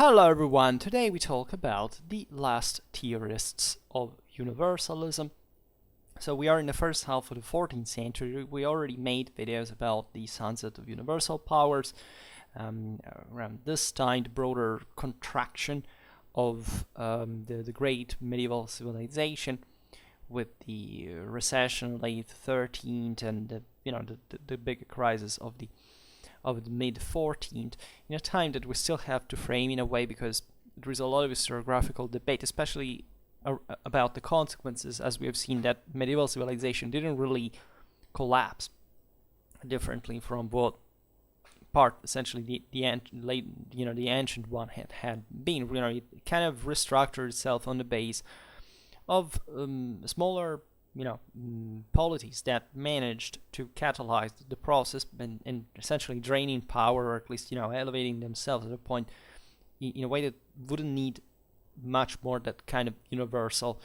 Hello everyone, today we talk about the last theorists of universalism. So we are in the first half of the 14th century. We already made videos about the sunset of universal powers. Around this time, the broader contraction of the great medieval civilization with the recession late 13th and the big crisis of the mid 14th, in a time that we still have to frame in a way because there is a lot of historiographical debate, especially about the consequences, as we have seen that medieval civilization didn't really collapse differently from what part essentially the ancient one had been. It kind of restructured itself on the base of smaller polities that managed to catalyze the process and essentially draining power, or at least elevating themselves to a point in a way that wouldn't need much more that kind of universal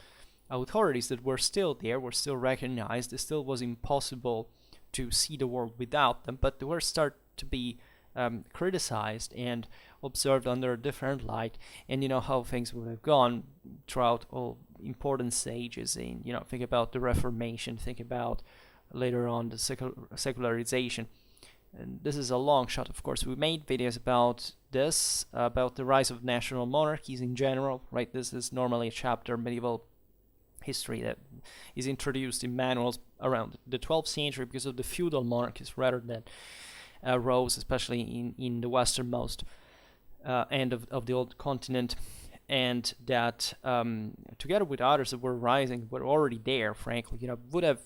authorities that were still there, were still recognized. It still was impossible to see the world without them, but they were start to be criticized and observed under a different light. And how things would have gone throughout all important stages. And think about the Reformation, think about later on the secularization. And this is a long shot, of course. We made videos about this, about the rise of national monarchies in general, right? This is normally a chapter medieval history that is introduced in manuals around the 12th century because of the feudal monarchies rather than rose, especially in the westernmost end of the old continent, and that together with others that were rising, were already there, frankly, would have,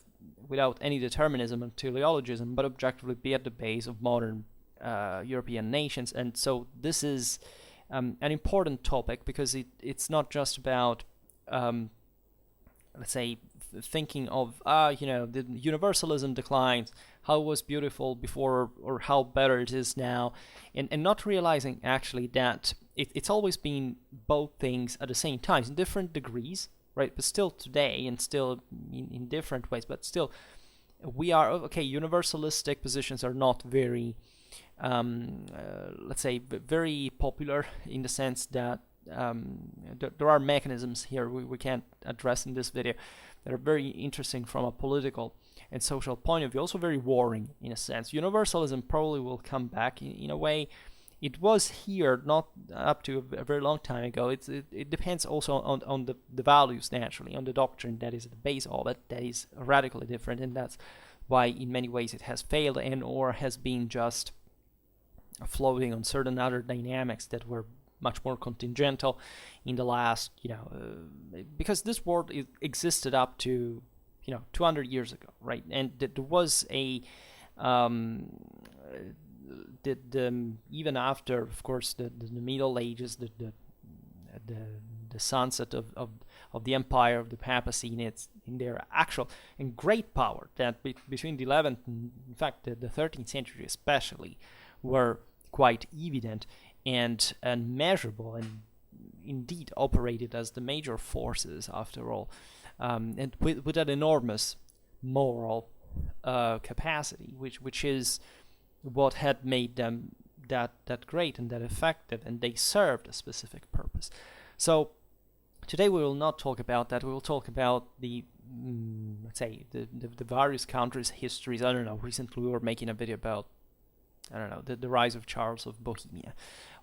without any determinism and teleologism, but objectively be at the base of modern European nations. And so this is an important topic because it's not just about let's say thinking of the universalism declines, how it was beautiful before or how better it is now, and not realizing actually that it's always been both things at the same time in different degrees, right? But still today, and still in different ways, but still we are universalistic positions are not very let's say very popular, in the sense that there are mechanisms here we can't address in this video that are very interesting from a political and social point of view, also very warring in a sense. Universalism probably will come back in a way. It was here not up to a very long time ago. It depends also on the values, naturally, on the doctrine that is at the base of it, that is radically different, and that's why in many ways it has failed and or has been just floating on certain other dynamics that were much more contingential in the last, because this world existed up to, 200 years ago, right? And there was a, even after, of course, the Middle Ages, the sunset of the empire of the papacy in their actual and great power that between the 11th and, in fact, the 13th century especially, were quite evident and measurable, and indeed operated as the major forces after all, and with that enormous moral capacity, which is what had made them that great and that effective, and they served a specific purpose. So today we will not talk about that. We will talk about the let's say the various countries' histories. I don't know, recently we were making a video about the rise of Charles of Bohemia,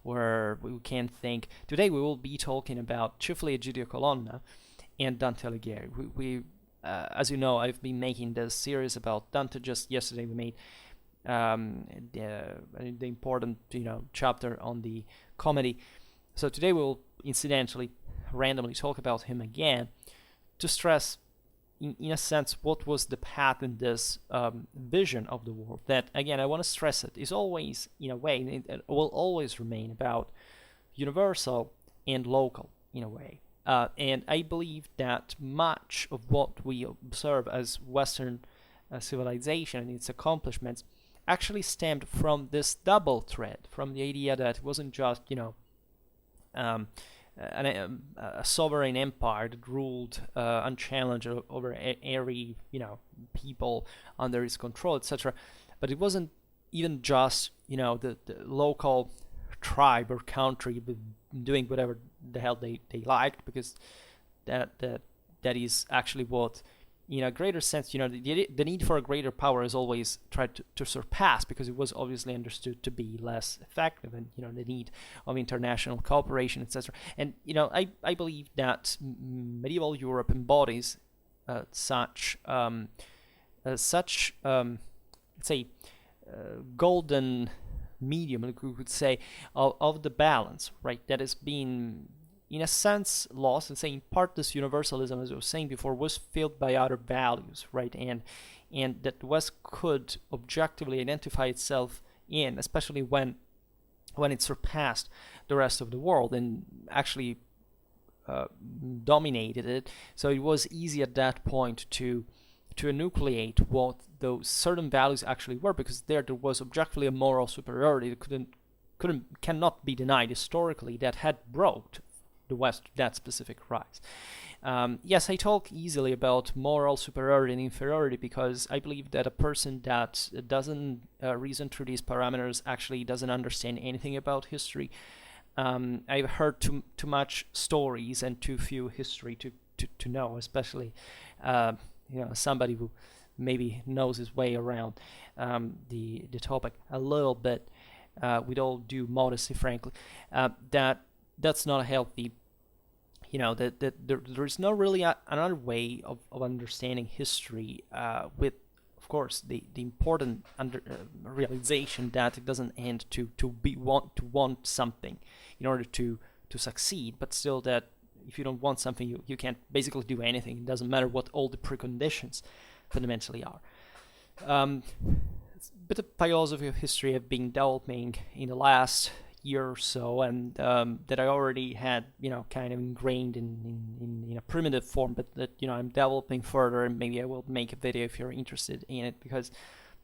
where we can think. Today we will be talking about chiefly Egidio Colonna and Dante Alighieri. We as you know, I've been making this series about Dante. Just yesterday we made the important chapter on the comedy. So today we'll incidentally randomly talk about him again to stress in a sense what was the path in this vision of the world that, again, I want to stress it, is always, in a way, it will always remain about universal and local in a way. And I believe that much of what we observe as Western civilization and its accomplishments actually stemmed from this double thread, from the idea that it wasn't just, a sovereign empire that ruled unchallenged over every people under its control, etc. But it wasn't even just the local tribe or country with doing whatever the hell they liked, because that is actually what, in a greater sense, the need for a greater power is always tried to surpass, because it was obviously understood to be less effective, and the need of international cooperation, etc. And I believe that medieval Europe embodies such let's say golden medium, we could say, of the balance, right? That is being, in a sense, lost. And say in part this universalism, as I was saying before, was filled by other values, right? And that the West could objectively identify itself in, especially when it surpassed the rest of the world and actually dominated it. So it was easy at that point to enucleate what those certain values actually were, because there was objectively a moral superiority that cannot be denied historically, that had brought the West to that specific rise. Yes, I talk easily about moral superiority and inferiority because I believe that a person that doesn't reason through these parameters actually doesn't understand anything about history. I've heard too much stories and too few history to know, especially somebody who maybe knows his way around the topic a little bit, with all due modesty, frankly. That's not a healthy, that there is no really another way of understanding history, with, of course, the important realization that it doesn't end to want something in order to succeed, but still that if you don't want something, you can't basically do anything. It doesn't matter what all the preconditions fundamentally are. It's a bit of philosophy of history I've been developing in the last year or so, and that I already had, kind of ingrained in a primitive form, but that, I'm developing further, and maybe I will make a video if you're interested in it, because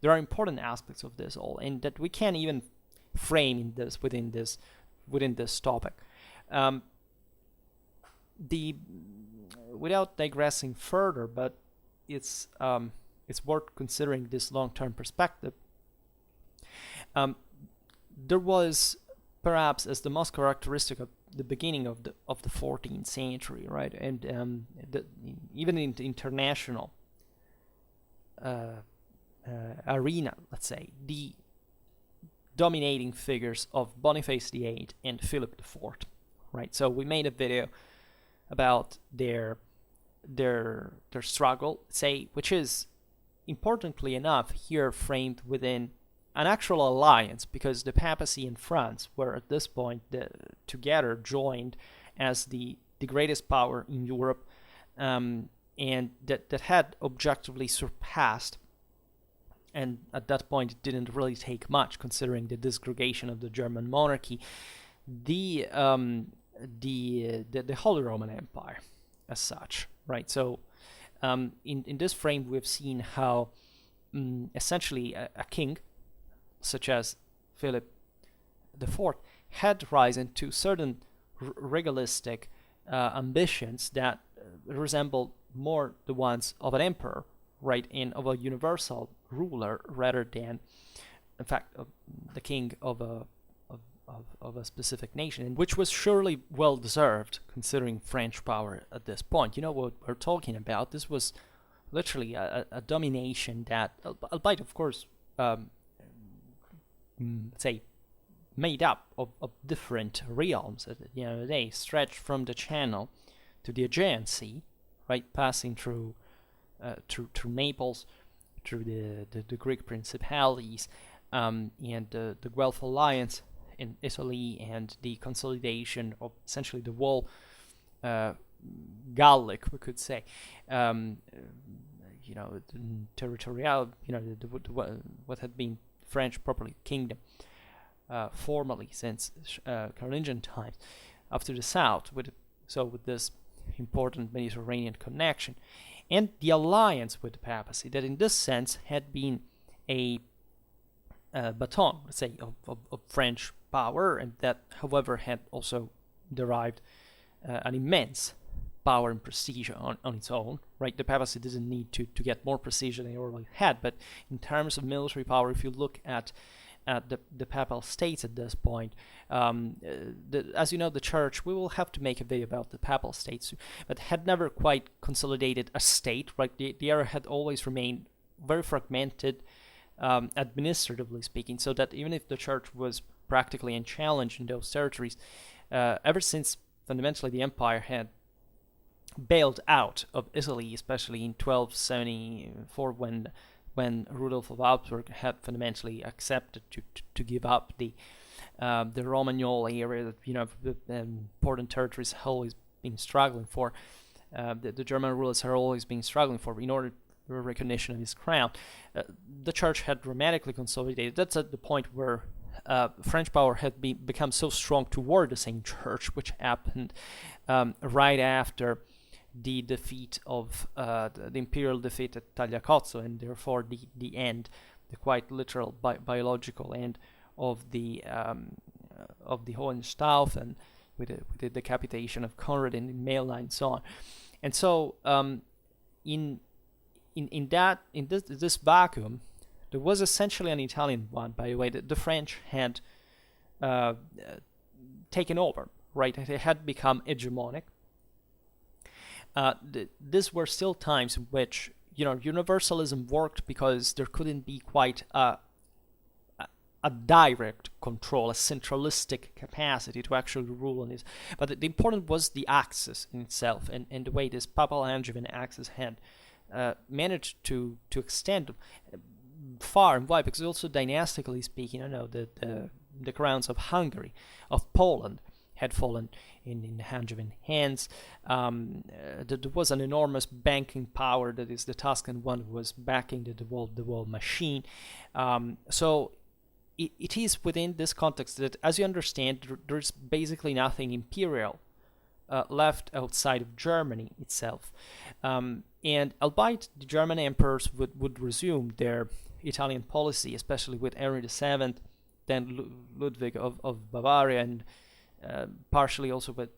there are important aspects of this all, and that we can't even frame within this topic. Without digressing further, but it's worth considering this long-term perspective. There was perhaps as the most characteristic of the beginning of the 14th century, right, and even in the international arena, let's say, the dominating figures of Boniface VIII and Philip IV, right? So we made a video about their struggle, say, which is importantly enough here framed within an actual alliance, because the papacy and France were at this point together joined as the greatest power in Europe, and that had objectively surpassed. And at that point, it didn't really take much, considering the disgregation of the German monarchy, the Holy Roman Empire, as such, right? So, in this frame, we've seen how essentially a king, such as Philip IV, had risen to certain regalistic ambitions that resembled more the ones of an emperor, right, and of a universal ruler, rather than, in fact, the king of a specific nation, which was surely well deserved considering French power at this point. What we're talking about? This was literally a domination that, albeit of course, say, made up of different realms. They stretched from the Channel to the Aegean Sea, right, passing through Naples, through the Greek principalities, and the Guelph alliance in Italy, and the consolidation of essentially the whole Gallic, we could say, territorial, what had been French properly kingdom, formally since Carolingian times, up to the south, with this important Mediterranean connection, and the alliance with the papacy, that in this sense had been a baton, let's say, of French power, and that, however, had also derived an immense power and prestige on its own, right? The papacy didn't need to get more prestige than they already had, but in terms of military power, if you look at at the Papal States at this point. As you know, the Church, we will have to make a video about the Papal States, but had never quite consolidated a state, right? The area had always remained very fragmented, administratively speaking, so that even if the Church was practically unchallenged in those territories, ever since fundamentally the empire had bailed out of Italy, especially in 1274, when Rudolf of Augsburg had fundamentally accepted to give up the Romagnol area that, you know, the important territories have always been struggling for. The German rulers have always been struggling for in order for recognition of his crown. The Church had dramatically consolidated. That's at the point where French power had become so strong toward the same Church, which happened right after the defeat of the imperial defeat at Tagliacozzo, and therefore the end, the quite literal biological end of the Hohenstaufen, with the decapitation of Conrad and the male line and so on. And so in this vacuum, there was essentially an Italian one, by the way, that the French had taken over, right? It had become hegemonic. These were still times in which, you know, universalism worked because there couldn't be quite a direct control, a centralistic capacity to actually rule on this. But the important was the axis in itself, and the way this Papal Angevin axis had managed to extend far and wide, because also dynastically speaking, I know that the crowns of Hungary, of Poland, had fallen in Angevin hands. There was an enormous banking power, that is the Tuscan one, was backing the whole machine. So it is within this context that, as you understand, there's basically nothing imperial left outside of Germany itself. And albeit the German emperors would resume their Italian policy, especially with Henry VII, then Ludwig of Bavaria, and partially also, but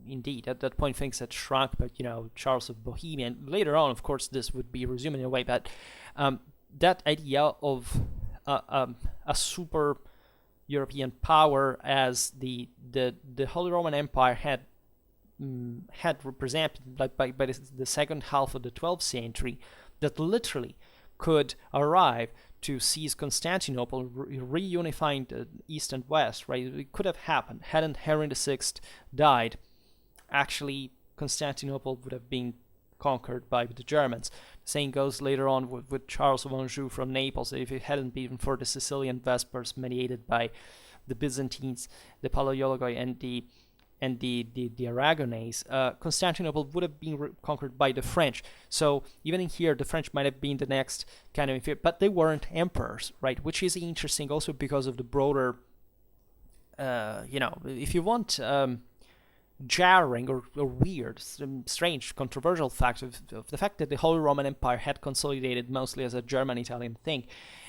indeed at that point things had shrunk, but, you know, Charles of Bohemia, and later on, of course, this would be resumed in a way, but that idea of a super European power, as the Holy Roman Empire had represented by the second half of the 12th century, that literally could arrive to seize Constantinople, reunifying the East and West, right? It could have happened. Hadn't Henry VI died, actually Constantinople would have been conquered by the Germans. The same goes later on with Charles of Anjou from Naples. If it hadn't been for the Sicilian Vespers mediated by the Byzantines, the Palaiologoi, and the Aragonese, Constantinople would have been conquered by the French. So even in here, the French might have been the next kind of inferior, but they weren't emperors, right? Which is interesting also because of the broader, you know, if you want, jarring or weird, strange, controversial fact of the fact that the Holy Roman Empire had consolidated mostly as a German-Italian thing.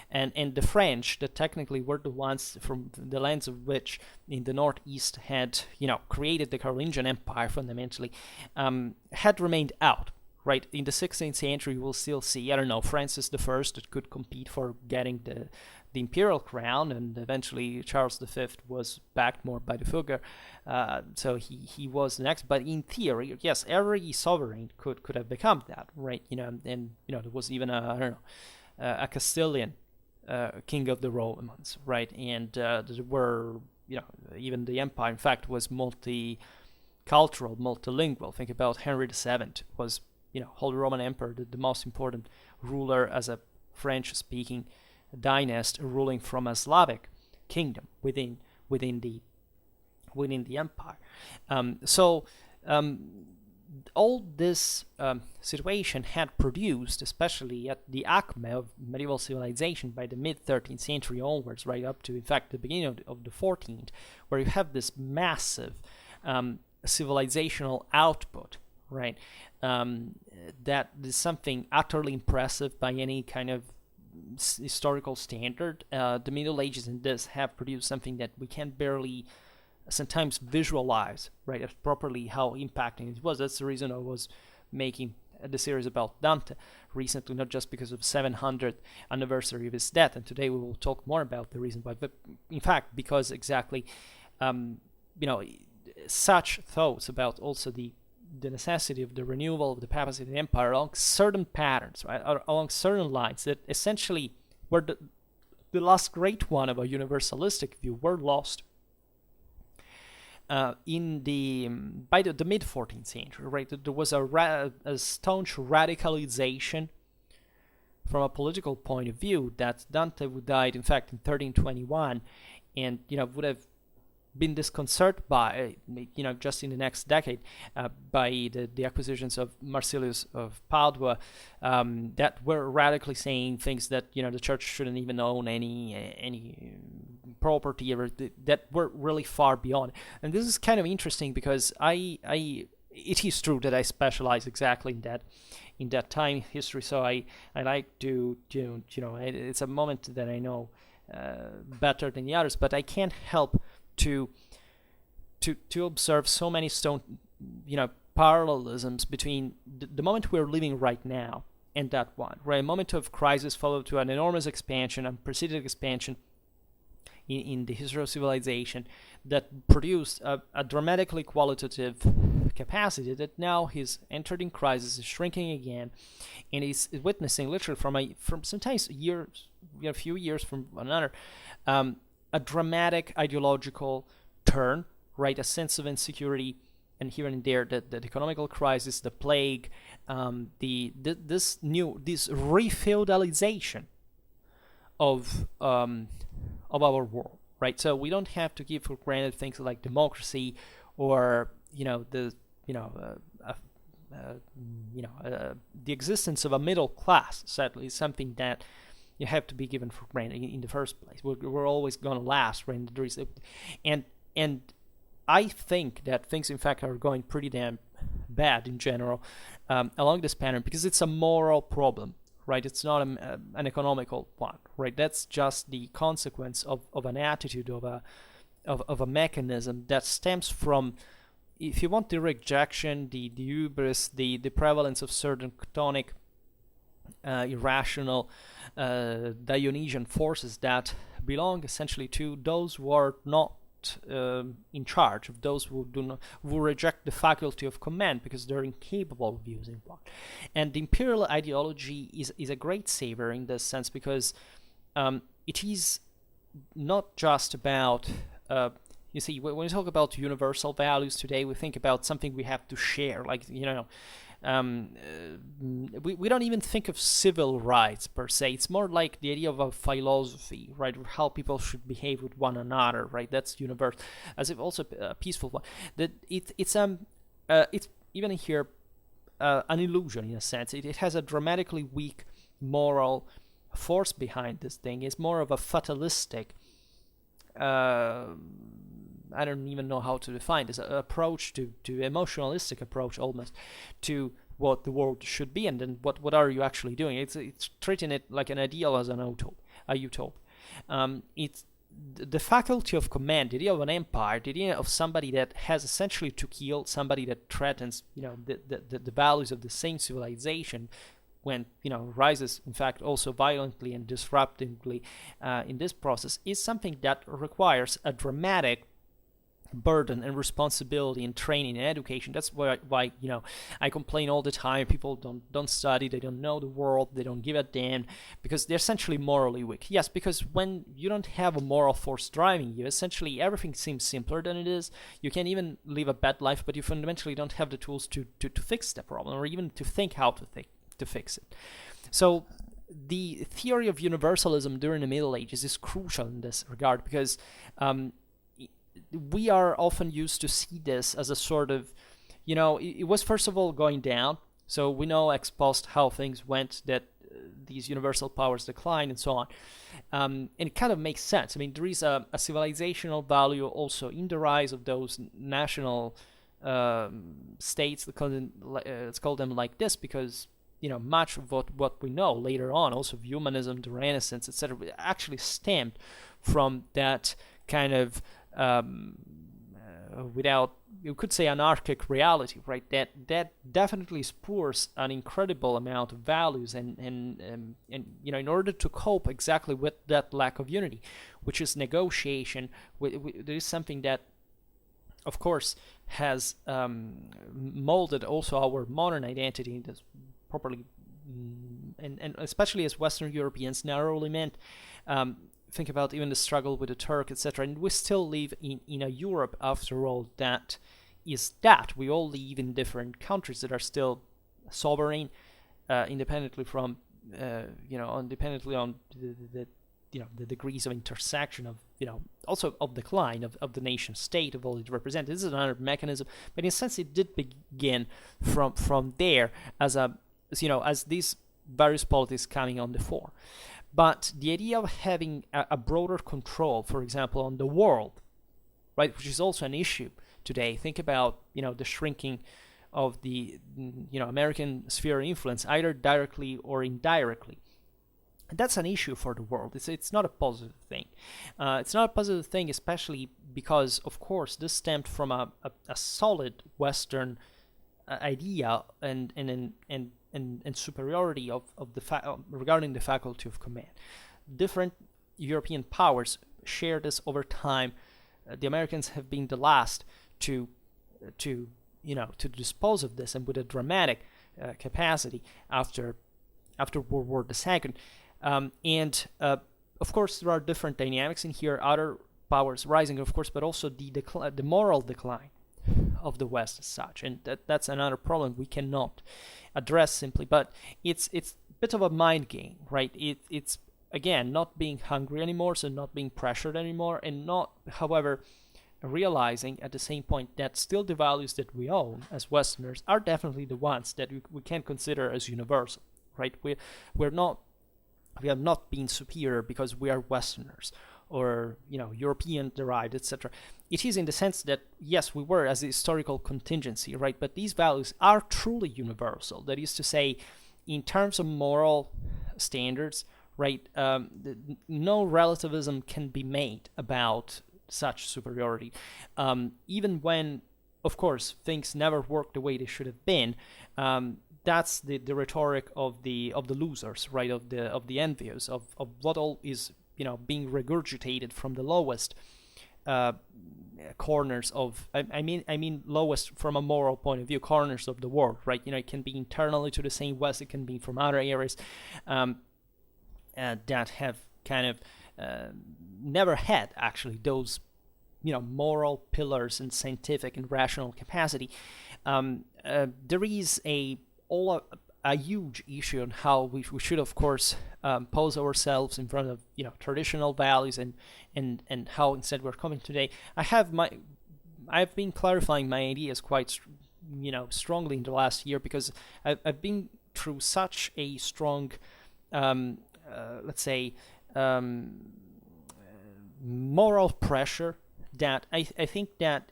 And the French, that technically were the ones from the lands of which in the northeast had, you know, created the Carolingian Empire fundamentally, had remained out, right? In the 16th century, we'll still see, I don't know, Francis I that could compete for getting the imperial crown, and eventually Charles V was backed more by the Fugger, so he was the next. But in theory, yes, every sovereign could have become that, right? You know, and you know, there was even a Castilian king of the Romans, right? And there were, you know, even the empire, in fact, was multicultural, multilingual. Think about Henry VII was, you know, Holy Roman Emperor, the most important ruler as a French-speaking dynasty, ruling from a Slavic kingdom within the empire. All this situation had produced, especially at the acme of medieval civilization by the mid-13th century onwards, right up to, in fact, the beginning of the 14th, where you have this massive civilizational output, right? That is something utterly impressive by any kind of historical standard. The Middle Ages in this have produced something that we can barely sometimes visualize, right, as properly how impacting it was. That's the reason I was making the series about Dante recently, not just because of 700th anniversary of his death, and today we will talk more about the reason why, but in fact because exactly such thoughts about also the necessity of the renewal of the papacy and the empire along certain patterns, right, along certain lines that essentially were the last great one of a universalistic view were lost by the mid 14th century, right? There was a staunch radicalization from a political point of view that Dante would died, in fact, in 1321, and would have been disconcerted by, just in the next decade, by the acquisitions of Marsilius of Padua, that were radically saying things that the church shouldn't even own any property, or that were really far beyond. And this is kind of interesting because it is true that I specialize exactly in that time history, so I like to it's a moment that I know better than the others, but I can't help to observe so many parallelisms between the moment we're living right now and that one, right? A moment of crisis followed to an enormous expansion, unprecedented expansion in the history of civilization that produced a dramatically qualitative capacity that now is entered in crisis, is shrinking again, and is witnessing literally from sometimes years, a few years from another, a dramatic ideological turn, right? A sense of insecurity, and here and there, the economical crisis, the plague, this refeudalization of our world, right? So we don't have to give for granted things like democracy or the existence of a middle class. Sadly, is something that you have to be given for granted in the first place. We're always going to last, right? And I think that things, in fact, are going pretty damn bad in general along this pattern, because it's a moral problem, right? It's not an economical one, right? That's just the consequence of an attitude, of a mechanism that stems from, if you want, the rejection, the hubris, the prevalence of certain chthonic, irrational, Dionysian forces that belong essentially to those who are not in charge, of those who reject the faculty of command because they're incapable of using one. And the imperial ideology is a great savior in this sense, because it is not just about you see, when we talk about universal values today, we think about something we have to share, like we don't even think of civil rights per se. It's more like the idea of a philosophy, right? How people should behave with one another, right? That's universal, as if also a peaceful one. That it's even here an illusion in a sense. It has a dramatically weak moral force behind this thing. It's more of a fatalistic. I don't even know how to define this approach to emotionalistic approach almost to what the world should be, and then what are you actually doing? It's treating it like an ideal as a utopia. It's the faculty of command, the idea of an empire, the idea of somebody that has essentially to kill, somebody that threatens the values of the same civilization, when rises, in fact, also violently and disruptively in this process, is something that requires a dramatic burden and responsibility in training and education. That's why I complain all the time. People don't study, they don't know the world, they don't give a damn, because they're essentially morally weak. Yes, because when you don't have a moral force driving you, essentially everything seems simpler than it is. You can even live a bad life, but you fundamentally don't have the tools to fix the problem, or even to think how to fix it. So the theory of universalism during the Middle Ages is crucial in this regard, because we are often used to see this as a sort of, it was first of all going down. So we know ex post how things went, that these universal powers declined and so on. And it kind of makes sense. I mean, there is a civilizational value also in the rise of those national states. Let's call them like this, because much of what we know later on, also of humanism, the Renaissance, etc., actually stemmed from that kind of without, you could say, anarchic reality, right? That definitely spurs an incredible amount of values, and in order to cope exactly with that lack of unity, which is negotiation. There is something that, of course, has molded also our modern identity that's properly, and especially as Western Europeans narrowly meant. Think about even the struggle with the Turk, etc. And we still live in a Europe, after all, that is that. We all live in different countries that are still sovereign, independently from, independently on the degrees of intersection of, also of decline of the nation state, of all it represents. This is another mechanism, but in a sense it did begin from there as these various politics coming on the fore. But the idea of having a broader control, for example, on the world, right, which is also an issue today. Think about, the shrinking of the, American sphere of influence, either directly or indirectly. And that's an issue for the world. It's not a positive thing. It's not a positive thing, especially because, of course, this stemmed from a solid Western idea and superiority of regarding the faculty of command. Different European powers share this over time. The Americans have been the last to dispose of this, and with a dramatic capacity after World War II. Of course, there are different dynamics in here. Other powers rising, of course, but also the moral decline of the West as such, and that's another problem we cannot address simply. But it's a bit of a mind game, right? It's again not being hungry anymore, so not being pressured anymore, and not, however, realizing at the same point that still the values that we own as Westerners are definitely the ones that we can consider as universal, right? We have not been superior because we are Westerners or European derived, etc. It is in the sense that yes, we were as a historical contingency, right? But these values are truly universal. That is to say, in terms of moral standards, right? No relativism can be made about such superiority, even when, of course, things never work the way they should have been. That's the rhetoric of the losers, right? Of the envious, of what all is being regurgitated from the lowest corners of, I mean lowest from a moral point of view, corners of the world, right? It can be internally to the same West, it can be from other areas that have kind of never had actually those moral pillars and scientific and rational capacity. There is a huge issue on how we should, of course, pose ourselves in front of traditional values and how instead we're coming today. I've been clarifying my ideas quite strongly in the last year, because I've been through such a strong let's say moral pressure that I think that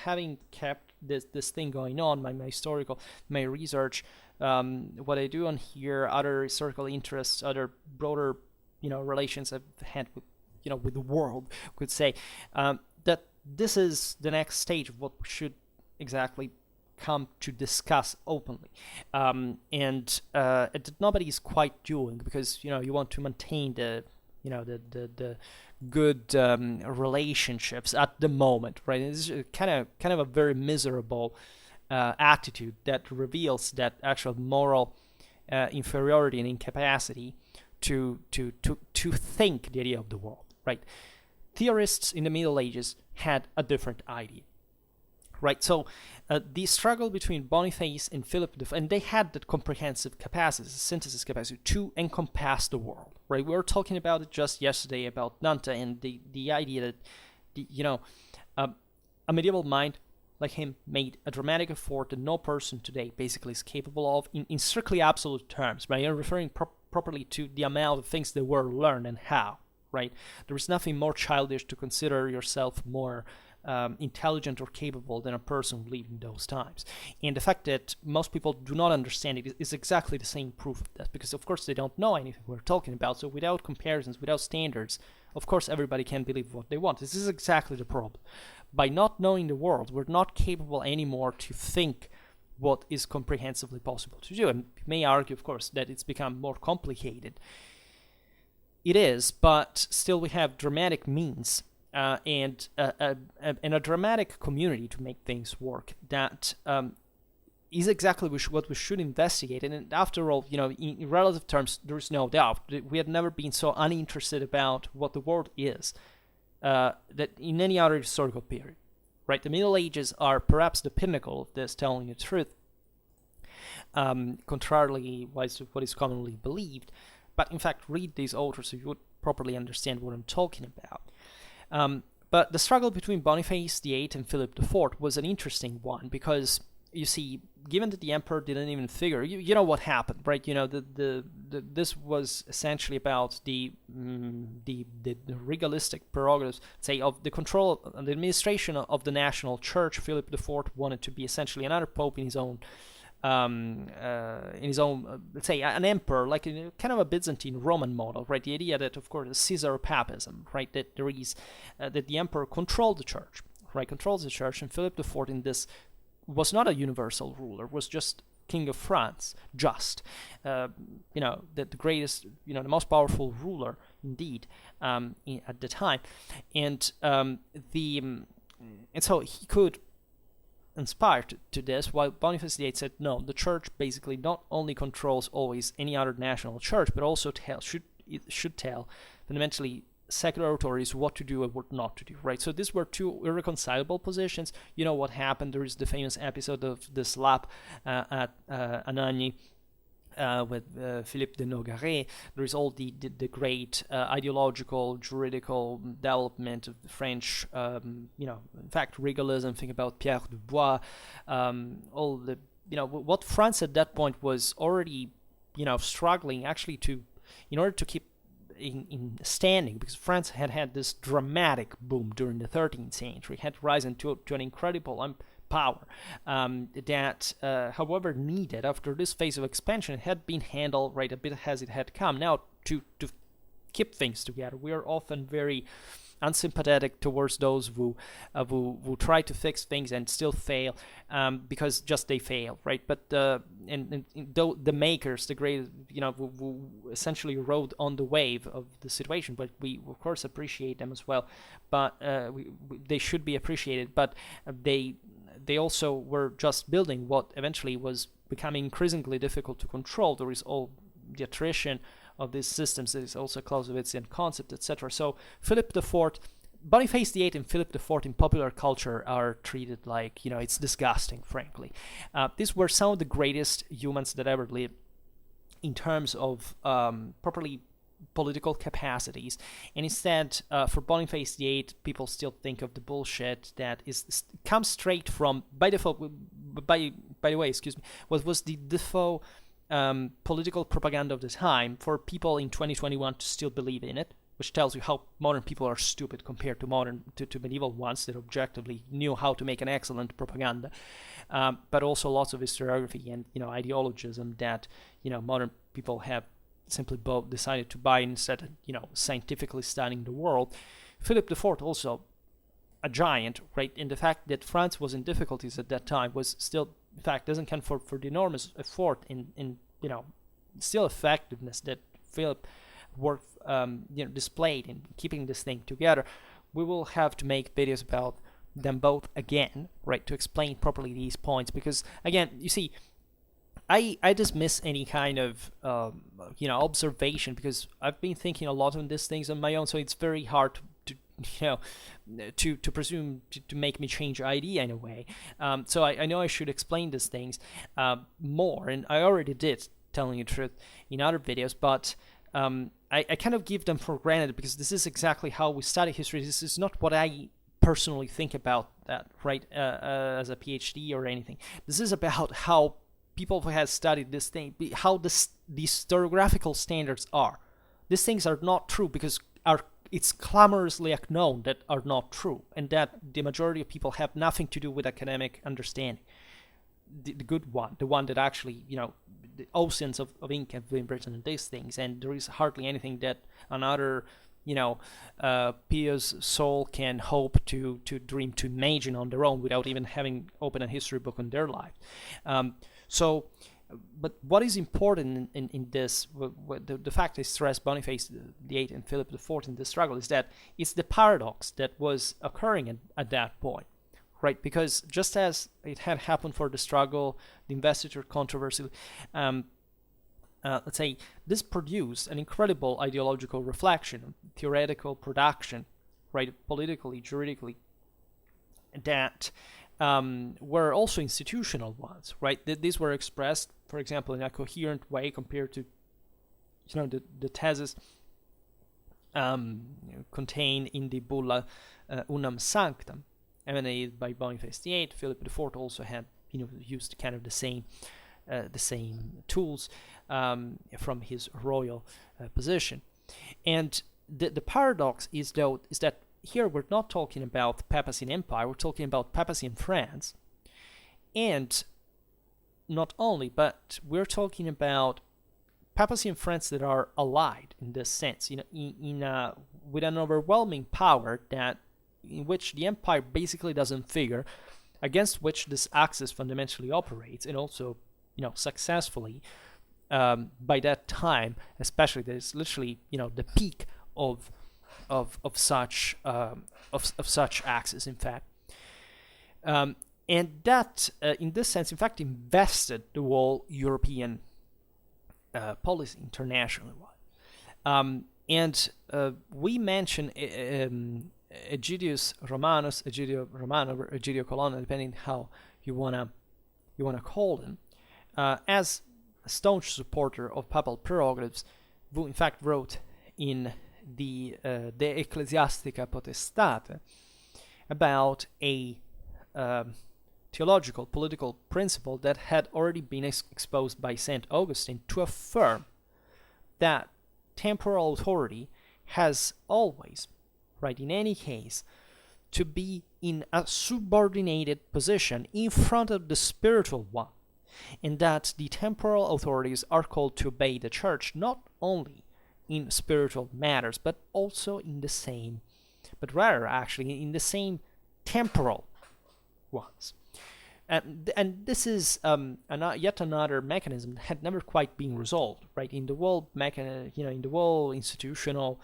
having kept this thing going on, my research, what I do on here, other historical interests, other broader relations I've had with the world, could say that this is the next stage of what we should exactly come to discuss openly, and that nobody is quite doing, because you want to maintain the good relationships at the moment, right? And this is kind of a very miserable attitude that reveals that actual moral inferiority and incapacity to think the idea of the world, right? Theorists in the Middle Ages had a different idea, right? So the struggle between Boniface and Philip and they had that comprehensive capacity, synthesis capacity to encompass the world, right? We were talking about it just yesterday about Dante and the idea that a medieval mind like him made a dramatic effort that no person today basically is capable of in strictly absolute terms, right? I'm referring properly to the amount of things that were learned and how, right? There is nothing more childish to consider yourself more intelligent or capable than a person who lived in those times. And the fact that most people do not understand it is exactly the same proof of that, because of course they don't know anything we're talking about. So without comparisons, without standards, of course everybody can believe what they want. This is exactly the problem. by not knowing the world, we're not capable anymore to think what is comprehensively possible to do. And you may argue, of course, that it's become more complicated. It is, but still we have dramatic means and a dramatic community to make things work that is exactly what we should investigate. And after all, in relative terms, there is no doubt that we had never been so uninterested about what the world is that in any other historical period, right? The Middle Ages are perhaps the pinnacle of this, telling the truth, contrarily to what is commonly believed. But in fact, read these authors so you would properly understand what I'm talking about. But the struggle between Boniface VIII and Philip IV was an interesting one because, you see, given that the emperor didn't even figure, you know what happened, right? This was essentially about the regalistic prerogatives, say, of the control of the administration of the national church. Philip IV wanted to be essentially another pope in his own, let's say, an emperor, like kind of a Byzantine Roman model, right? The idea that, of course, Caesar papism, right? That there is that the emperor controlled the church, right? Controls the church, and Philip IV in this was not a universal ruler, was just king of France, the greatest, the most powerful ruler indeed at the time, and so he could inspire to this, while Boniface VIII said no, the church basically not only controls always any other national church, but also should tell fundamentally secular authorities what to do and what not to do, right? So these were two irreconcilable positions. You know what happened. There is the famous episode of the slap at Anagni with Philippe de Nogaret. There is all the great ideological, juridical development of the French, in fact, regalism. Think about Pierre Dubois. All the, what France at that point was already, struggling actually in order to keep in standing, because France had this dramatic boom during the 13th century, had risen to an incredible power that, however needed after this phase of expansion, had been handled right a bit as it had come. Now, to keep things together, we are often very unsympathetic towards those who try to fix things and still fail, because just they fail, right? But the makers, the great, who essentially rode on the wave of the situation, but we of course appreciate them as well. But they should be appreciated. But they also were just building what eventually was becoming increasingly difficult to control. There is all the attrition of these systems. There is also Clausewitzian concept, etc. So Philip IV, Boniface VIII and Philip IV in popular culture are treated like, it's disgusting, frankly. These were some of the greatest humans that ever lived in terms of properly political capacities. And instead, for Boniface VIII, people still think of the bullshit that comes straight from, by the way, what was the default political propaganda of the time for people in 2021 to still believe in it, which tells you how modern people are stupid compared to medieval ones that objectively knew how to make an excellent propaganda, but also lots of historiography and ideologism that modern people have simply both decided to buy instead of scientifically studying the world. Philip IV also a giant, right? And the fact that France was in difficulties at that time was still, in fact, doesn't count for the enormous effort in still effectiveness that Philip worked, displayed in keeping this thing together. We will have to make videos about them both again, right, to explain properly these points, because again, you see, I dismiss any kind of observation, because I've been thinking a lot on these things on my own, so it's very hard to presume to make me change idea in a way. So I know I should explain these things more, and I already did, telling you the truth, in other videos, but I kind of give them for granted, because this is exactly how we study history. This is not what I personally think about that, right, as a PhD or anything. This is about how people who have studied this thing, how these historiographical standards are. These things are not true because it's clamorously known that are not true, and that the majority of people have nothing to do with academic understanding. The good one, the one that actually, the oceans of ink have been written on these things, and there is hardly anything that another Pia's soul can hope to dream, to imagine on their own without even having opened a history book on their life. But what is important in this, the fact I stress Boniface VIII and Philip IV in this struggle, is that it's the paradox that was occurring at that point, right? Because just as it had happened for the struggle, the investiture controversy, let's say, this produced an incredible ideological reflection, theoretical production, right, politically, juridically, that were also institutional ones, right? These were expressed, for example, in a coherent way compared to, the thesis contained in the bulla Unam Sanctam, emanated by Boniface VIII. Philip IV also had, used kind of the same tools from his royal position. And the paradox is that here we're not talking about papacy and empire, we're talking about papacy and France. And not only, but we're talking about papacy and France that are allied in this sense, with an overwhelming power in which the empire basically doesn't figure, against which this axis fundamentally operates, and also, successfully. By that time, especially, there's literally, the peak of such axis, in fact, and that, in this sense, in fact, invested the whole European policy internationally. And we mentioned Aegidius Romanus, Egidio Romano, or Egidio Colonna, depending how you wanna call him, as a staunch supporter of papal prerogatives, who in fact wrote in the De Ecclesiastica Potestate about a theological, political principle that had already been exposed by St. Augustine, to affirm that temporal authority has always, right, in any case, to be in a subordinated position in front of the spiritual one, and that the temporal authorities are called to obey the church not only in spiritual matters, but also in the same, but rather actually in the same temporal ones. And this is yet another mechanism that had never quite been resolved, right? In the whole in the whole institutional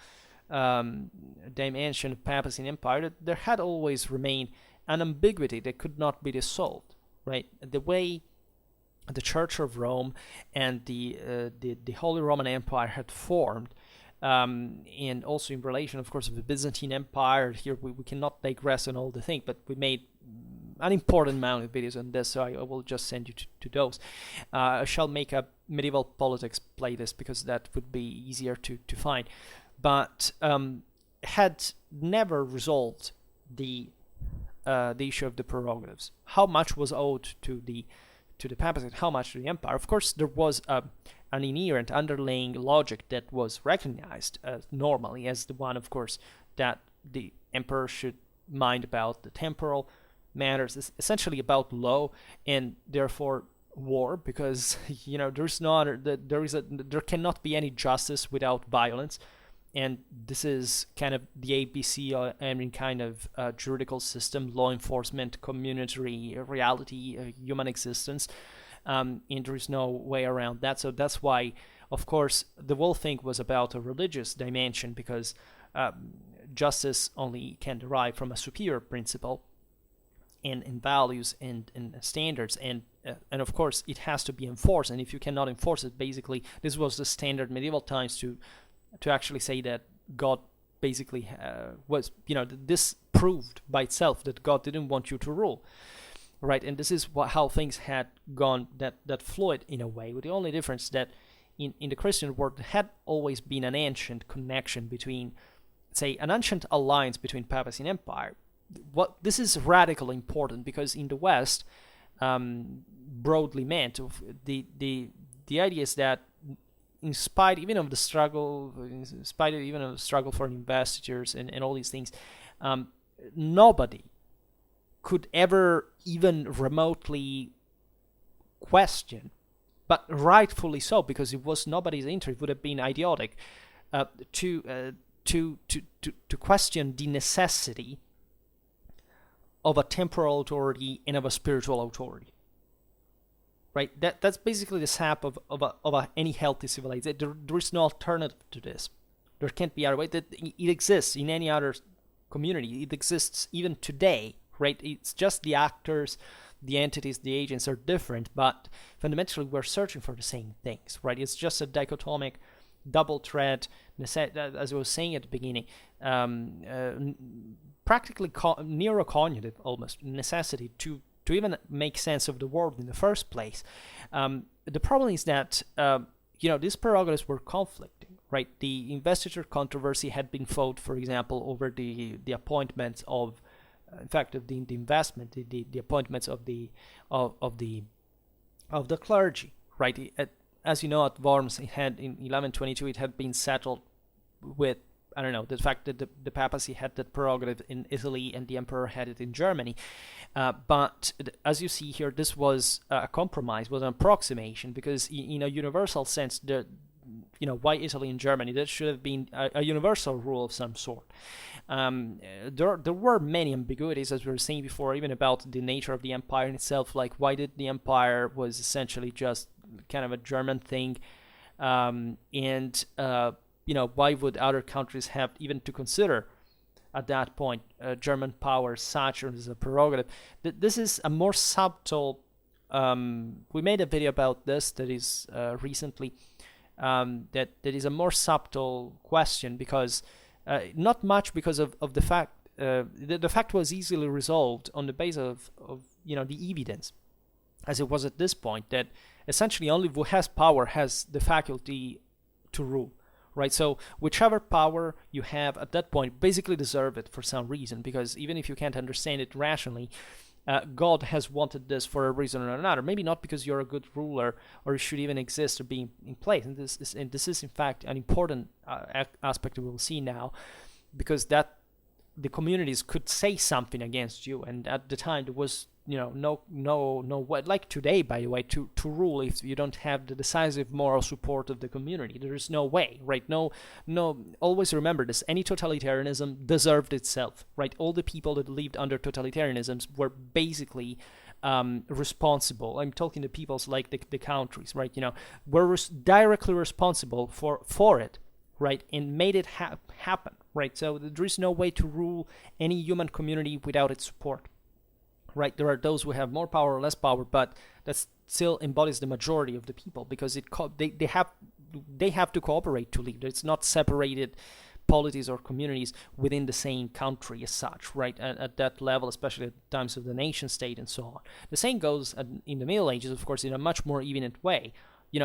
dimension of papacy and empire, there had always remained an ambiguity that could not be dissolved, right? The way the Church of Rome and the Holy Roman Empire had formed, and also in relation, of course, of the Byzantine Empire. Here we cannot digress on all the things, but we made an important amount of videos on this, so I will just send you to those. I shall make a medieval politics playlist because that would be easier to find, but had never resolved the issue of the prerogatives. How much was owed to the papacy, how much to the empire? Of course, there was an inherent underlying logic that was recognized normally as the one, of course, that the emperor should mind about the temporal matters, is essentially about law and therefore war, because there cannot be any justice without violence, and this is kind of the ABC of any kind of juridical system: law enforcement, community reality, human existence, and there is no way around that. So that's why, of course, the whole thing was about a religious dimension, because justice only can derive from a superior principle and values and standards, and of course it has to be enforced. And if you cannot enforce it, basically this was the standard medieval times to actually say that God basically was, this proved by itself that God didn't want you to rule, right? And this is how things had gone, that fluid in a way, with the only difference that in the Christian world there had always been an ancient connection between, say, an ancient alliance between papacy and empire. This is radically important, because in the West, broadly meant, the idea is that in spite even of the struggle for investitures and all these things, nobody could ever even remotely question, but rightfully so, because it was nobody's interest, it would have been idiotic to to question the necessity of a temporal authority and of a spiritual authority. Right? That's basically the sap of any healthy civilization. There is no alternative to this. There can't be other way. It exists in any other community. It exists even today, right? It's just the actors, the entities, the agents are different, but fundamentally we're searching for the same things, right? It's just a dichotomic, double thread, as I was saying at the beginning, practically neurocognitive almost necessity to even make sense of the world in the first place. The problem is that these prerogatives were conflicting, right? The investiture controversy had been fought, for example, over the appointments of, in fact, of the investment, the appointments of the clergy, right? As you know, at Worms, it had in 1122 it had been settled with, I don't know, the fact that the papacy had that prerogative in Italy and the emperor had it in Germany. But as you see here, this was a compromise, was an approximation, because in a universal sense, why Italy and Germany? That should have been a universal rule of some sort. There were many ambiguities, as we were saying before, even about the nature of the empire in itself, like why did the empire was essentially just kind of a German thing, and why would other countries have even to consider at that point German power such as a prerogative? This is a more subtle. We made a video about this that is recently. That is a more subtle question, because not much because of the fact the fact was easily resolved on the basis of the evidence, as it was at this point, that essentially only who has power has the faculty to rule, right? So whichever power you have at that point basically deserve it for some reason, because even if you can't understand it rationally, God has wanted this for a reason or another. Maybe not because you're a good ruler or it should even exist or be in place. And this is in fact an important aspect we will see now, because that the communities could say something against you, and at the time there was no way, like today, by the way, to rule if you don't have the decisive moral support of the community. There is no way, right? No, always remember this. Any totalitarianism deserved itself, right? All the people that lived under totalitarianisms were basically responsible. I'm talking to peoples like the countries, right? Were directly responsible for it, right? And made it happen, right? So there is no way to rule any human community without its support. Right, there are those who have more power or less power, but that still embodies the majority of the people, because they have to cooperate to live. It's not separated polities or communities within the same country as such, right? At that level, especially at times of the nation state and so on. The same goes in the Middle Ages, of course, in a much more evident way.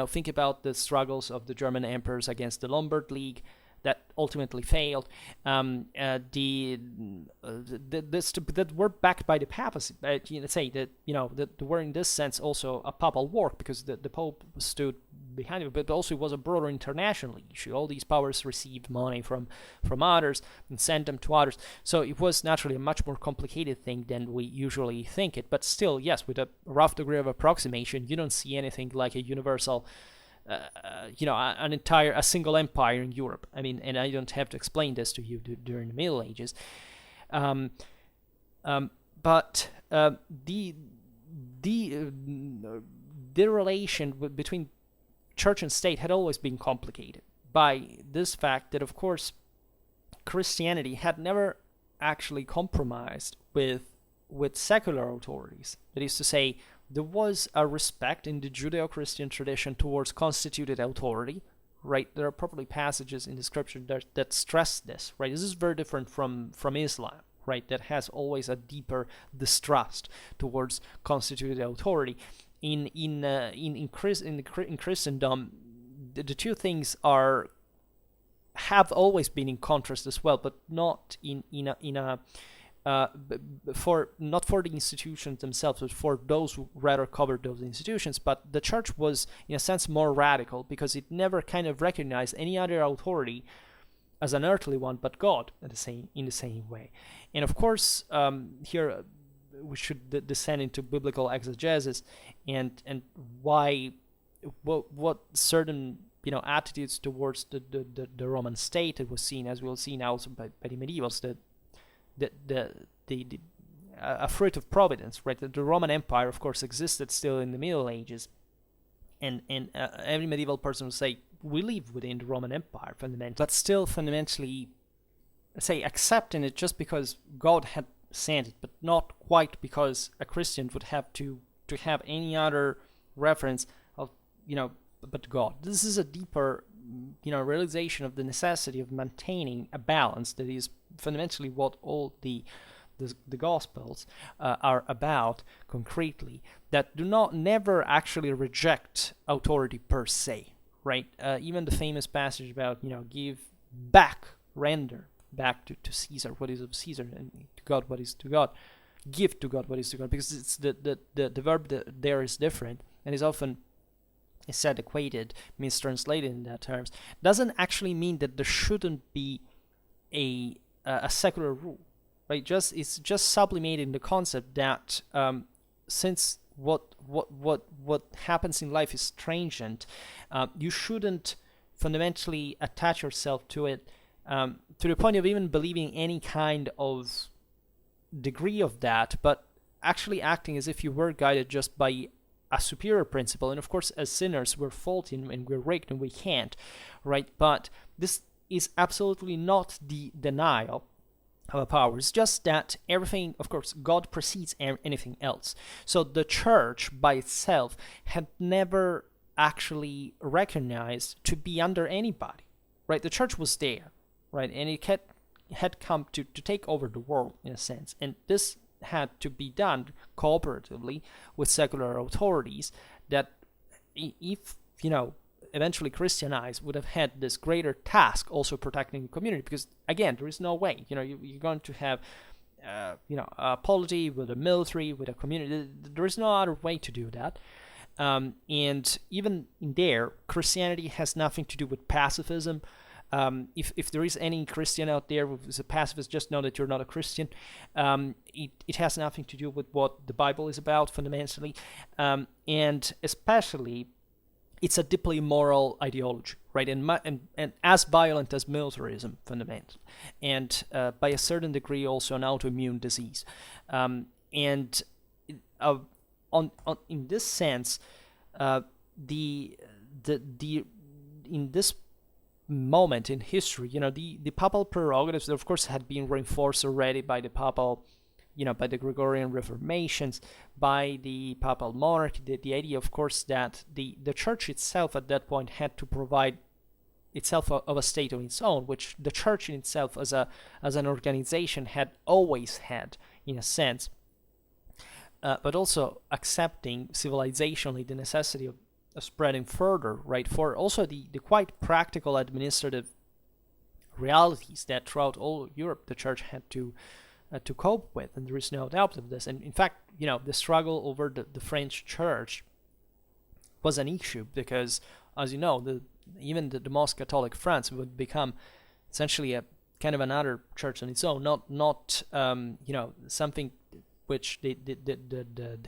Think about the struggles of the German emperors against the Lombard League that ultimately failed. That were backed by the papacy. Say that that were in this sense also a papal work, because the Pope stood behind it, but also it was a broader international issue. All these powers received money from others and sent them to others. So it was naturally a much more complicated thing than we usually think it. But still, yes, with a rough degree of approximation, you don't see anything like a universal a single empire in Europe. I mean, and I don't have to explain this to you during the Middle Ages. But the relation between church and state had always been complicated by this fact that, of course, Christianity had never actually compromised with secular authorities. That is to say, there was a respect in the Judeo-Christian tradition towards constituted authority, right? There are probably passages in the scripture that stress this, right? This is very different from Islam, right? That has always a deeper distrust towards constituted authority. In Christendom, the two things have always been in contrast as well, but not not for the institutions themselves, but for those who rather covered those institutions. But the church was, in a sense, more radical, because it never kind of recognized any other authority as an earthly one but God in the same way. And of course, here we should descend into biblical exegesis and why what certain attitudes towards the Roman state. It was seen, as we'll see now, also by the medievals, a fruit of providence, right? The Roman Empire, of course, existed still in the Middle Ages, and every medieval person would say, we live within the Roman Empire fundamentally, but still fundamentally, say, accepting it just because God had sent it, but not quite because a Christian would have to have any other reference of, but God. This is a deeper, realization of the necessity of maintaining a balance that is fundamentally what all the Gospels are about concretely, that do not never actually reject authority per se, right? Even the famous passage about, give back, render back to Caesar what is of Caesar, and to God what is to God. Give to God what is to God, because it's the verb there is different and is often said equated, mistranslated in that terms, doesn't actually mean that there shouldn't be a secular rule, right? It's just sublimating the concept that since what happens in life is transient, you shouldn't fundamentally attach yourself to it to the point of even believing any kind of degree of that, but actually acting as if you were guided just by a superior principle. And of course, as sinners, we're faulty and we're rigged and we can't, right? But this is absolutely not the denial of a power. It's just that everything, of course, God precedes anything else. So the church by itself had never actually recognized to be under anybody, right? The church was there, right? And it had come to take over the world in a sense. And this had to be done cooperatively with secular authorities that, if eventually Christianized, would have had this greater task also protecting the community, because again, there is no way you're going to have a polity with a military, with a community. There is no other way to do that. And even in there, Christianity has nothing to do with pacifism. If there is any Christian out there who is a pacifist, just know that you're not a Christian. It has nothing to do with what the Bible is about fundamentally, and especially it's a deeply immoral ideology, right? And as violent as militarism fundamentally, and by a certain degree also an autoimmune disease. And in this sense, in this moment in history, the papal prerogatives, of course, had been reinforced already by the papal, by the Gregorian Reformations, by the papal monarchy. The idea, of course, that the church itself at that point had to provide itself of a state of its own, which the church in itself as an organization had always had, in a sense, but also accepting civilizationally the necessity of spreading further, right, for also the quite practical administrative realities that throughout all Europe the church had to cope with, and there is no doubt of this. And in fact, the struggle over the French church was an issue because, as you know, even the most Catholic France would become essentially a kind of another church on its own, not something which the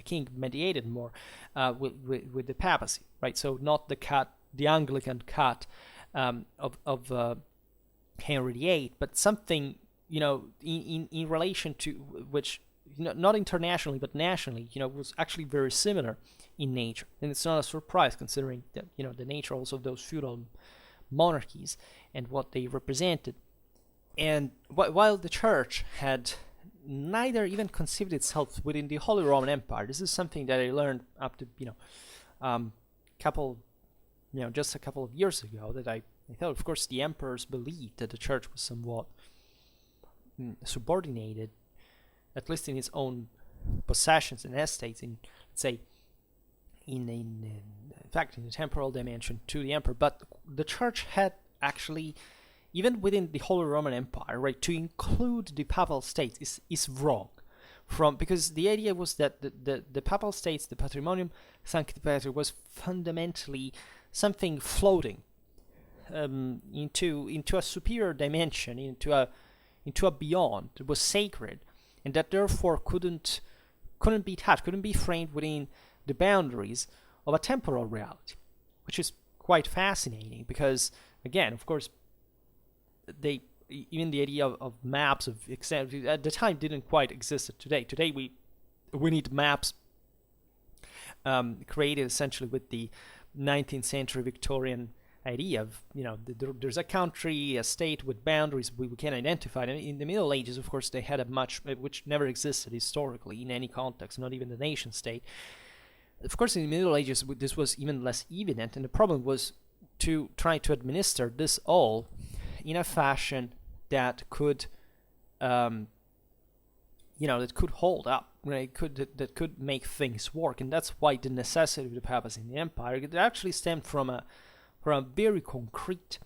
king mediated more with the papacy, right? So not the Anglican cut of Henry VIII, but something in relation to which not internationally but nationally was actually very similar in nature. And it's not a surprise considering that the nature also of those feudal monarchies and what they represented. And while the church had neither even conceived itself within the Holy Roman Empire, this is something that I learned up to just a couple of years ago, that I thought, of course, the emperors believed that the church was somewhat subordinated, at least in its own possessions and estates, in, let's say, in fact, in the temporal dimension to the emperor. But the church had actually, even within the Holy Roman Empire, right, to include the Papal States is wrong, because the idea was that the Papal States, the Patrimonium Sancti Petri, was fundamentally something floating into a superior dimension, into a beyond that was sacred, and that therefore couldn't be touched, couldn't be framed within the boundaries of a temporal reality, which is quite fascinating because, again, of course, even the idea of maps of extent at the time didn't quite exist today. Today we need maps created essentially with the 19th century Victorian idea of, there's a country, a state with boundaries we can identify. And in the Middle Ages, of course, they had a much, which never existed historically in any context, not even the nation state. Of course, in the Middle Ages, this was even less evident, and the problem was to try to administer this all in a fashion that could, that could hold up, right? That could make things work, and that's why the necessity of the papacy in the empire it actually stemmed from a very concrete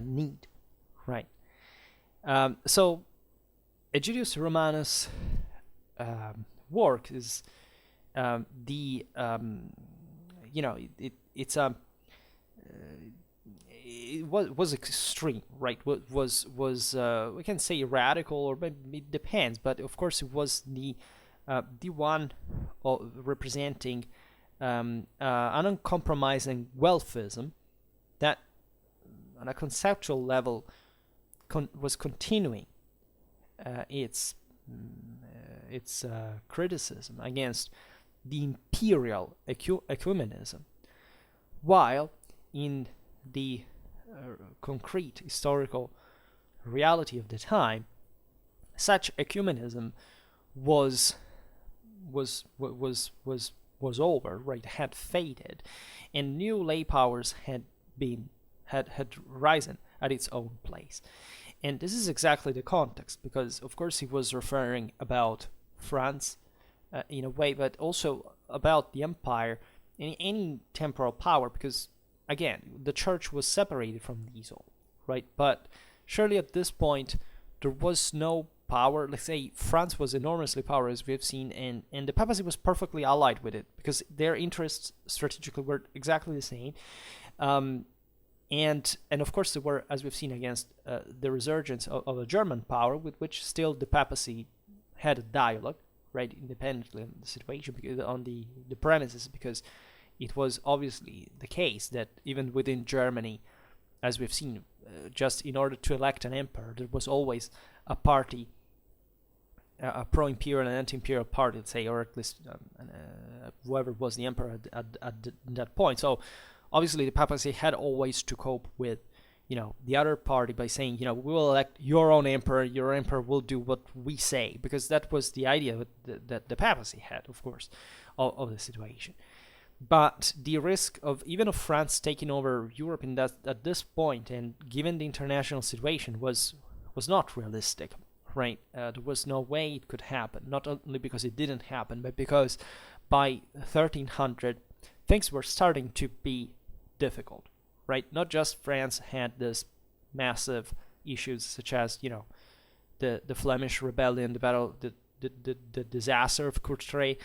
need, right? So Aegidius Romanus' work is it was extreme, right? Was we can say radical, or maybe it depends, but of course it was the one representing an uncompromising wealthism that, on a conceptual level, was continuing its criticism against the imperial ecumenism, while in the concrete historical reality of the time, such ecumenism was over, right? Had faded, and new lay powers had risen at its own place. And this is exactly the context, because of course he was referring about France in a way, but also about the empire and any temporal power, because again, the church was separated from these all, right? But surely at this point there was no power. Let's say France was enormously powerful, as we have seen, and the papacy was perfectly allied with it because their interests strategically were exactly the same. And of course they were, as we've seen, against the resurgence of a German power, with which still the papacy had a dialogue, right, independently on the situation, because on the premises, because it was obviously the case that even within Germany, as we've seen, just in order to elect an emperor, there was always a party, a pro-imperial and anti-imperial party, let's say, or at least whoever was the emperor at that point. So obviously the papacy had always to cope with, the other party by saying, we will elect your own emperor, your emperor will do what we say, because that was the idea that the papacy had, of course, of the situation. But the risk of France taking over Europe at this point, and given the international situation, was not realistic, right? There was no way it could happen, not only because it didn't happen, but because by 1300 things were starting to be difficult, right? Not just France had this massive issues such as the Flemish rebellion, the battle, the disaster of Courtrai,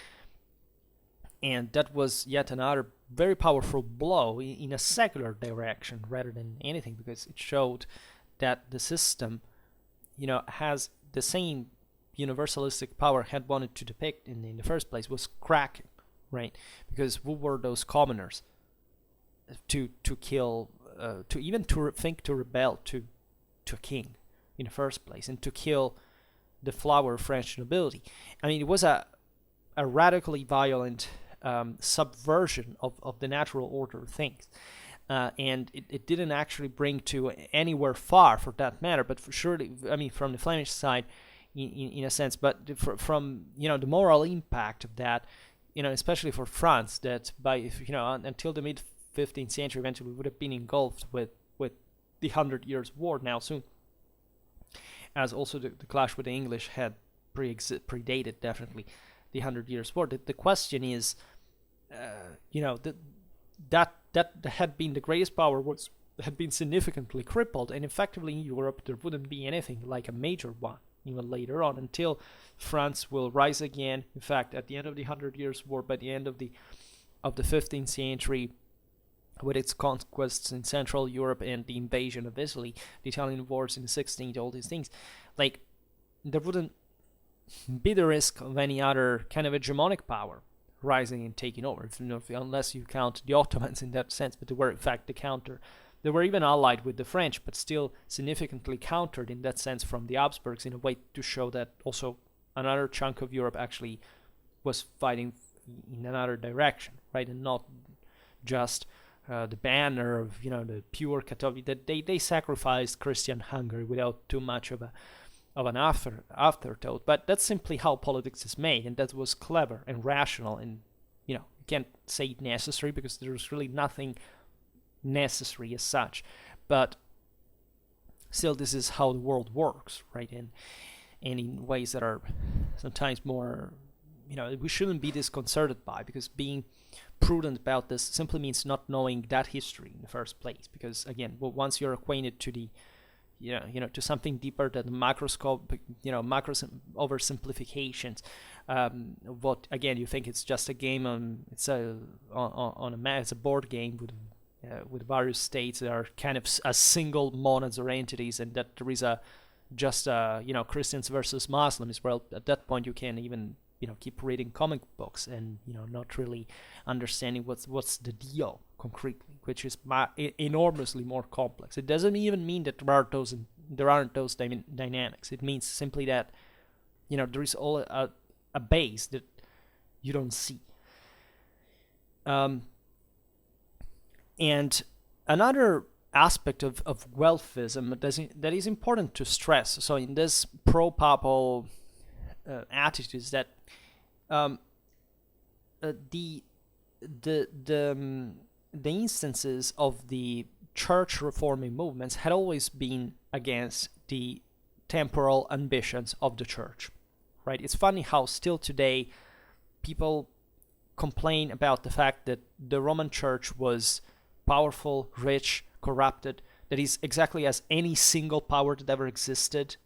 and that was yet another very powerful blow in a secular direction rather than anything, because it showed that the system, has the same universalistic power had wanted to depict in the first place was cracking, right? Because who were those commoners to kill, to rebel to a king in the first place, and to kill the flower of French nobility? I mean, it was a radically violent subversion of the natural order of things. And it didn't actually bring to anywhere far, for that matter, but surely, from the Flemish side, in a sense, but from the moral impact of that, especially for France, that by until the mid 15th century, eventually would have been engulfed with the 100 Years' War now soon, as also the clash with the English had predated definitely the 100 Years' War. The question is, that had been the greatest power had been significantly crippled, and effectively in Europe there wouldn't be anything like a major one even later on, until France will rise again. In fact, at the end of the 100 Years' War, by the end of the 15th century, with its conquests in Central Europe and the invasion of Italy, the Italian wars in the 16th, all these things, like, there wouldn't be the risk of any other kind of hegemonic power, rising and taking over, unless you count the Ottomans in that sense, but they were in fact the counter. They were even allied with the French, but still significantly countered in that sense from the Habsburgs, in a way to show that also another chunk of Europe actually was fighting in another direction, right, and not just the banner of the pure Catholic. That they sacrificed Christian Hungary without too much of an afterthought. But that's simply how politics is made, and that was clever and rational, and you can't say necessary, because there's really nothing necessary as such. But still, this is how the world works, right? And in ways that are sometimes more, we shouldn't be disconcerted by, because being prudent about this simply means not knowing that history in the first place. Because again, once you're acquainted to the to something deeper than the macroscope, macro oversimplifications, what again you think it's just a game it's a board game with various states that are kind of as single monads or entities, and that there is Christians versus Muslims. Well, at that point you can't even keep reading comic books and not really understanding what's the deal concretely, which is enormously more complex. It doesn't even mean that there aren't those dynamics. It means simply that there is all a base that you don't see. And another aspect of Guelphism that is important to stress. So in this pro-papal attitudes, that the instances of the church reforming movements had always been against the temporal ambitions of the church, right? It's funny how still today people complain about the fact that the Roman Church was powerful, rich, corrupted, that is exactly as any single power that ever existed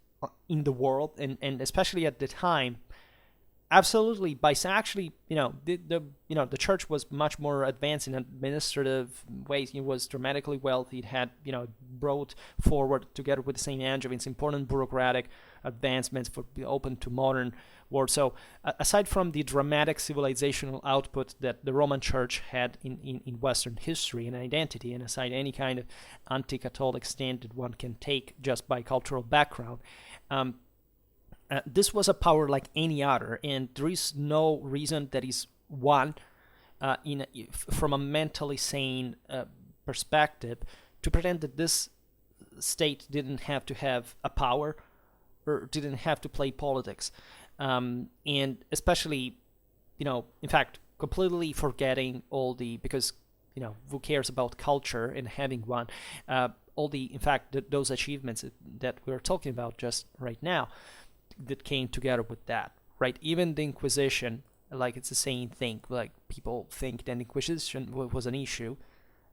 in the world, and especially at the time, absolutely. By actually, the church was much more advanced in administrative ways. It was dramatically wealthy. It had, brought forward, together with Saint Angevins, important bureaucratic advancements for open to modern world. So, aside from the dramatic civilizational output that the Roman Church had in Western history and identity, and aside any kind of anti-Catholic stand that one can take just by cultural background, this was a power like any other, and there is no reason that is one, from a mentally sane perspective, to pretend that this state didn't have to have a power or didn't have to play politics, and especially, in fact, completely forgetting because who cares about culture and having one, those achievements that we're talking about just right now, that came together with that, right? Even the Inquisition, like it's the same thing. Like people think that Inquisition was an issue.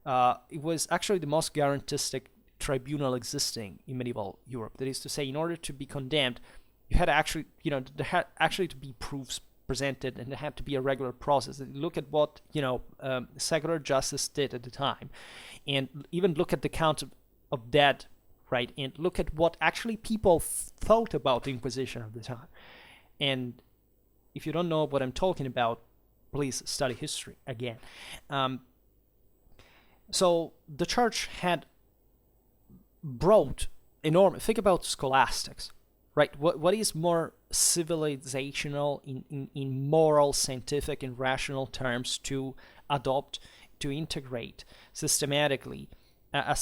It was actually the most guarantistic tribunal existing in medieval Europe. That is to say, in order to be condemned, you had actually, there had actually to be proofs presented, and there had to be a regular process. Look at what secular justice did at the time, and even look at the count of dead. Right, and look at what actually people thought about the Inquisition at the time. And if you don't know what I'm talking about, please study history again. So the church had brought enormous. Think about scholastics, right? What is more civilizational in moral, scientific, and rational terms to adopt, to integrate systematically a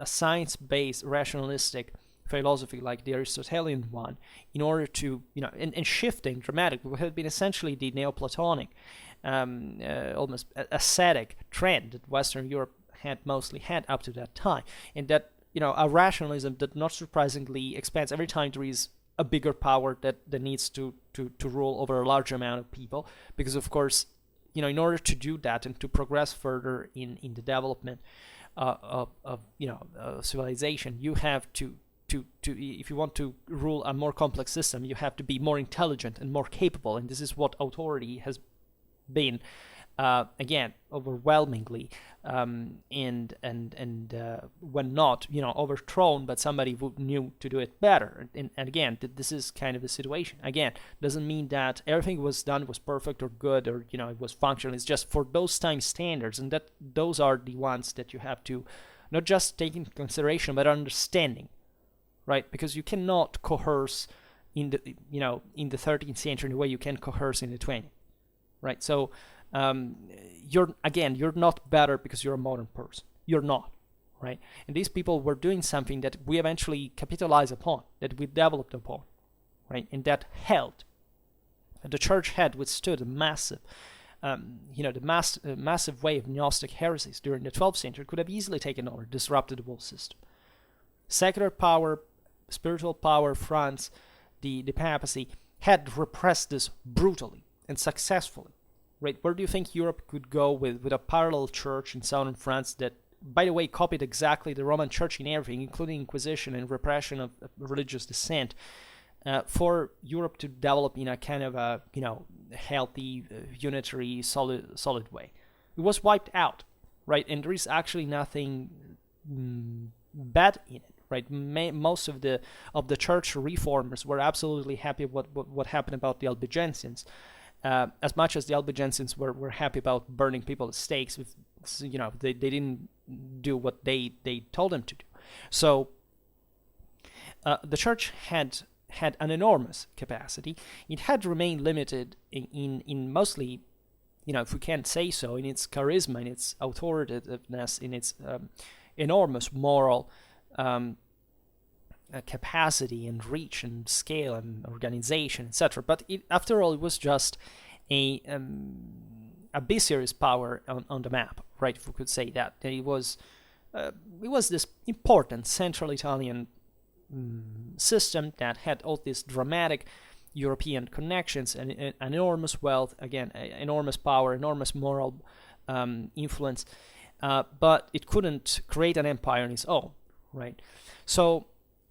science-based rationalistic philosophy like the Aristotelian one, in order to, and shifting dramatically what had been essentially the Neoplatonic, almost ascetic trend that Western Europe had mostly had up to that time, and that, a rationalism that not surprisingly expands every time there is a bigger power that needs to rule over a large amount of people, because of course, in order to do that and to progress further in the development of civilization, you have to if you want to rule a more complex system, you have to be more intelligent and more capable, and this is what authority has been again, overwhelmingly, when not, overthrown, but somebody who knew to do it better. And again, this is kind of the situation. Again, doesn't mean that everything was done was perfect or good, or it was functional. It's just for those time standards, and that those are the ones that you have to not just take into consideration, but understanding, right? Because you cannot coerce in the in the 13th century the way you can coerce in the 20th, right? So you're not better because you're a modern person. You're not, right? And these people were doing something that we eventually capitalized upon, that we developed upon, right? And that held. And the church had withstood a massive, massive wave of Gnostic heresies during the 12th century. Could have easily taken over, disrupted the whole system. Secular power, spiritual power, France, the papacy had repressed this brutally and successfully. Right, where do you think Europe could go with a parallel church in southern France that, by the way, copied exactly the Roman Church in everything, including Inquisition and repression of religious dissent, for Europe to develop in a kind of a healthy, unitary, solid way? It was wiped out, right? And there is actually nothing bad in it, right? Most of the church reformers were absolutely happy with what happened about the Albigensians. As much as the Albigensians were happy about burning people at stakes, if they didn't do what they told them to do. So the church had an enormous capacity. It had remained limited in mostly, if we can't say so, in its charisma, in its authoritativeness, in its enormous moral capacity and reach and scale and organization, etc. But after all, it was just a serious power on the map, right? If we could say that. It was this important Central Italian system that had all these dramatic European connections and enormous wealth, again, enormous power, enormous moral influence, but it couldn't create an empire on its own, right? So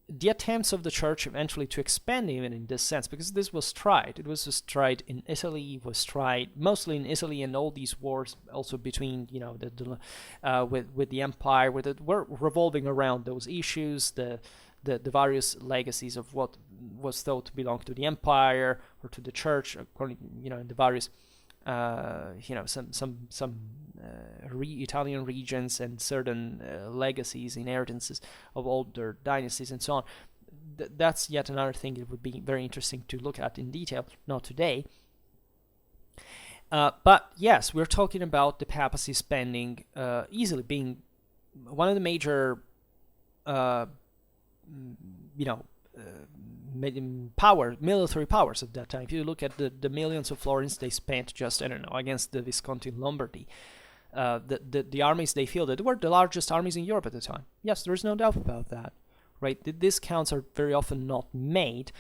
the attempts of the church eventually to expand even in this sense, because this was tried. It was just tried in Italy, was tried mostly in Italy, and all these wars also between, with the empire, were revolving around those issues, the various legacies of what was thought to belong to the empire or to the church, according, in the various some Italian regions and certain legacies, inheritances of older dynasties and so on. That's yet another thing that would be very interesting to look at in detail, not today. But yes, we're talking about the papacy spending, easily being one of the major, military powers of that time. If you look at the millions of florins they spent just, against the Visconti in Lombardy, the armies they fielded were the largest armies in Europe at the time. Yes, there is no doubt about that, right? The discounts are very often not made,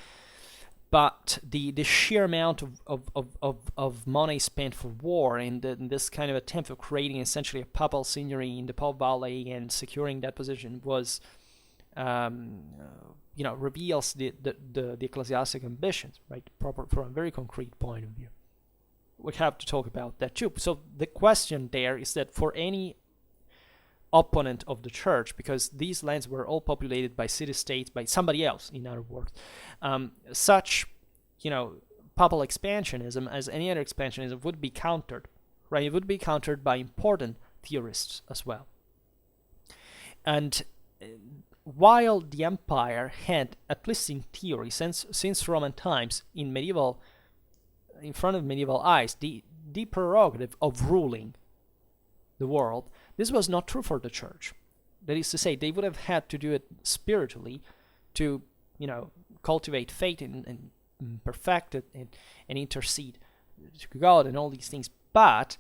but the sheer amount of money spent for war and this kind of attempt of creating essentially a papal signory in the Po Valley and securing that position was, reveals the ecclesiastic ambitions, right? From a very concrete point of view. We have to talk about that too. So the question there is that for any opponent of the church, because these lands were all populated by city-states, by somebody else, in other words, such, papal expansionism, as any other expansionism, would be countered, right? It would be countered by important theorists as well. And while the empire had, at least in theory, since Roman times, in front of medieval eyes, the prerogative of ruling the world, this was not true for the church. That is to say, they would have had to do it spiritually to, cultivate faith and perfect it and intercede to God and all these things. But,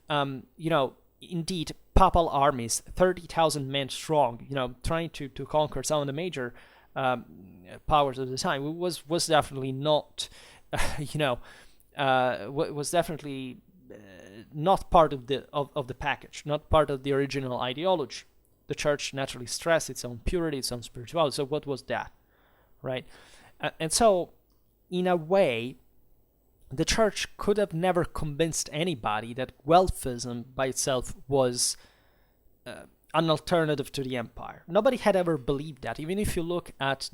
indeed, papal armies, 30,000 men strong, trying to conquer some of the major powers of the time, was definitely not, was definitely not part of the package, not part of the original ideology. The church naturally stressed its own purity, its own spirituality. So what was that, right? And so, in a way, the church could have never convinced anybody that Guelphism by itself was an alternative to the empire. Nobody had ever believed that. Even if you look at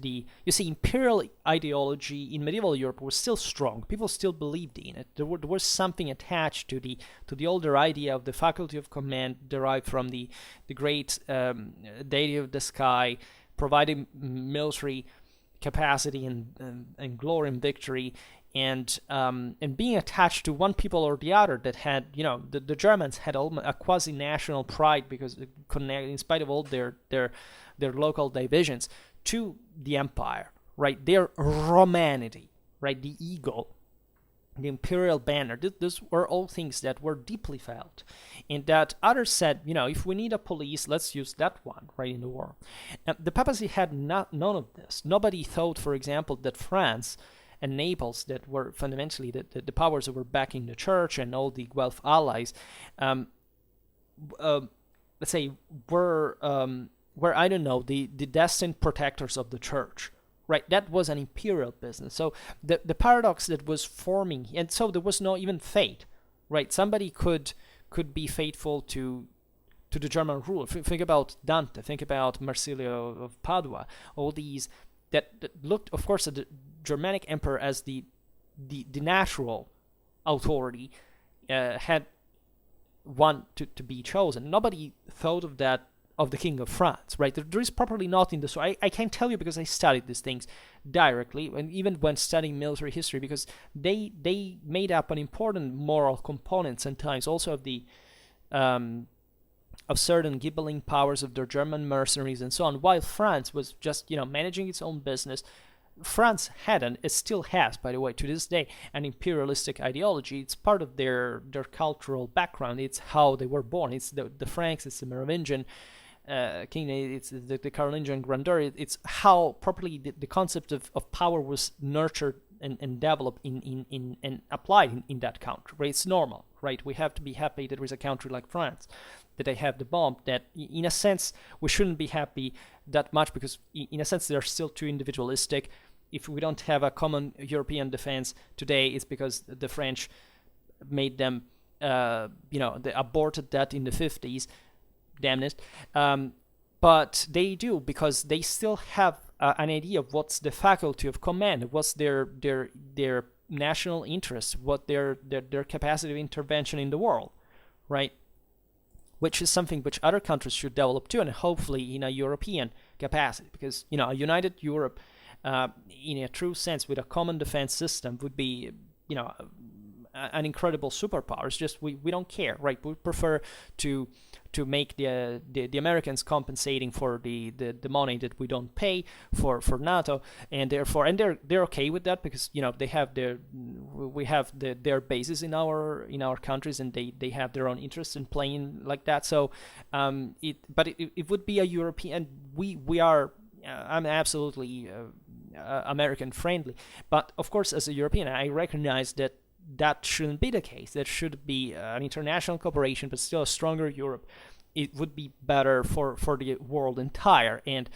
imperial ideology in medieval Europe was still strong. People still believed in it. There was something attached to the older idea of the faculty of command derived from the great deity of the sky, providing military capacity and glory and victory, and being attached to one people or the other that had, the Germans had a quasi-national pride because in spite of all their local divisions to the empire, right? Their Romanity, right? The eagle, the imperial banner. These were all things that were deeply felt, and that others said, if we need a police, let's use that one, right, in the war. The papacy had none of this. Nobody thought, for example, that France and Naples, that were fundamentally the powers that were backing the church and all the Guelph allies, let's say, were I don't know, the destined protectors of the church, right? That was an imperial business. So the paradox that was forming, and so there was no even fate, right? Somebody could be faithful to the German rule. Think about Dante, think about Marsilio of Padua, all these that looked, of course, at the Germanic emperor as the natural authority, had one to be chosen. Nobody thought of that of the King of France, right? There is properly not in the so I can't tell you because I studied these things directly, and even when studying military history, because they made up an important moral component sometimes also of the of certain Ghibelline powers of their German mercenaries and so on, while France was just, managing its own business. France had, and it still has, by the way, to this day, an imperialistic ideology. It's part of their cultural background. It's how they were born. It's the Franks, it's the Merovingian kingdom, it's the Carolingian grandeur. It's how properly the concept of power was nurtured and developed in and applied in that country, right? It's normal, right? We have to be happy that there is a country like France, that they have the bomb, that in a sense we shouldn't be happy that much because in a sense they're still too individualistic. If we don't have a common European defense today, it's because the French made them, they aborted that in the 50s, damn it. But they do because they still have an idea of what's the faculty of command, what's their national interest, what their capacity of intervention in the world, right? Which is something which other countries should develop too, and hopefully in a European capacity, because a united Europe, in a true sense, with a common defense system, would be an incredible superpower. It's just we don't care, right? We prefer to make the Americans compensating for the money that we don't pay for NATO, and therefore they're okay with that because they have we have their bases in our countries, and they have their own interest in playing like that. So it would be a European. We are. I'm absolutely American friendly, but of course as a European I recognize that shouldn't be the case. That should be an international cooperation, but still a stronger Europe. It would be better for the world entire. And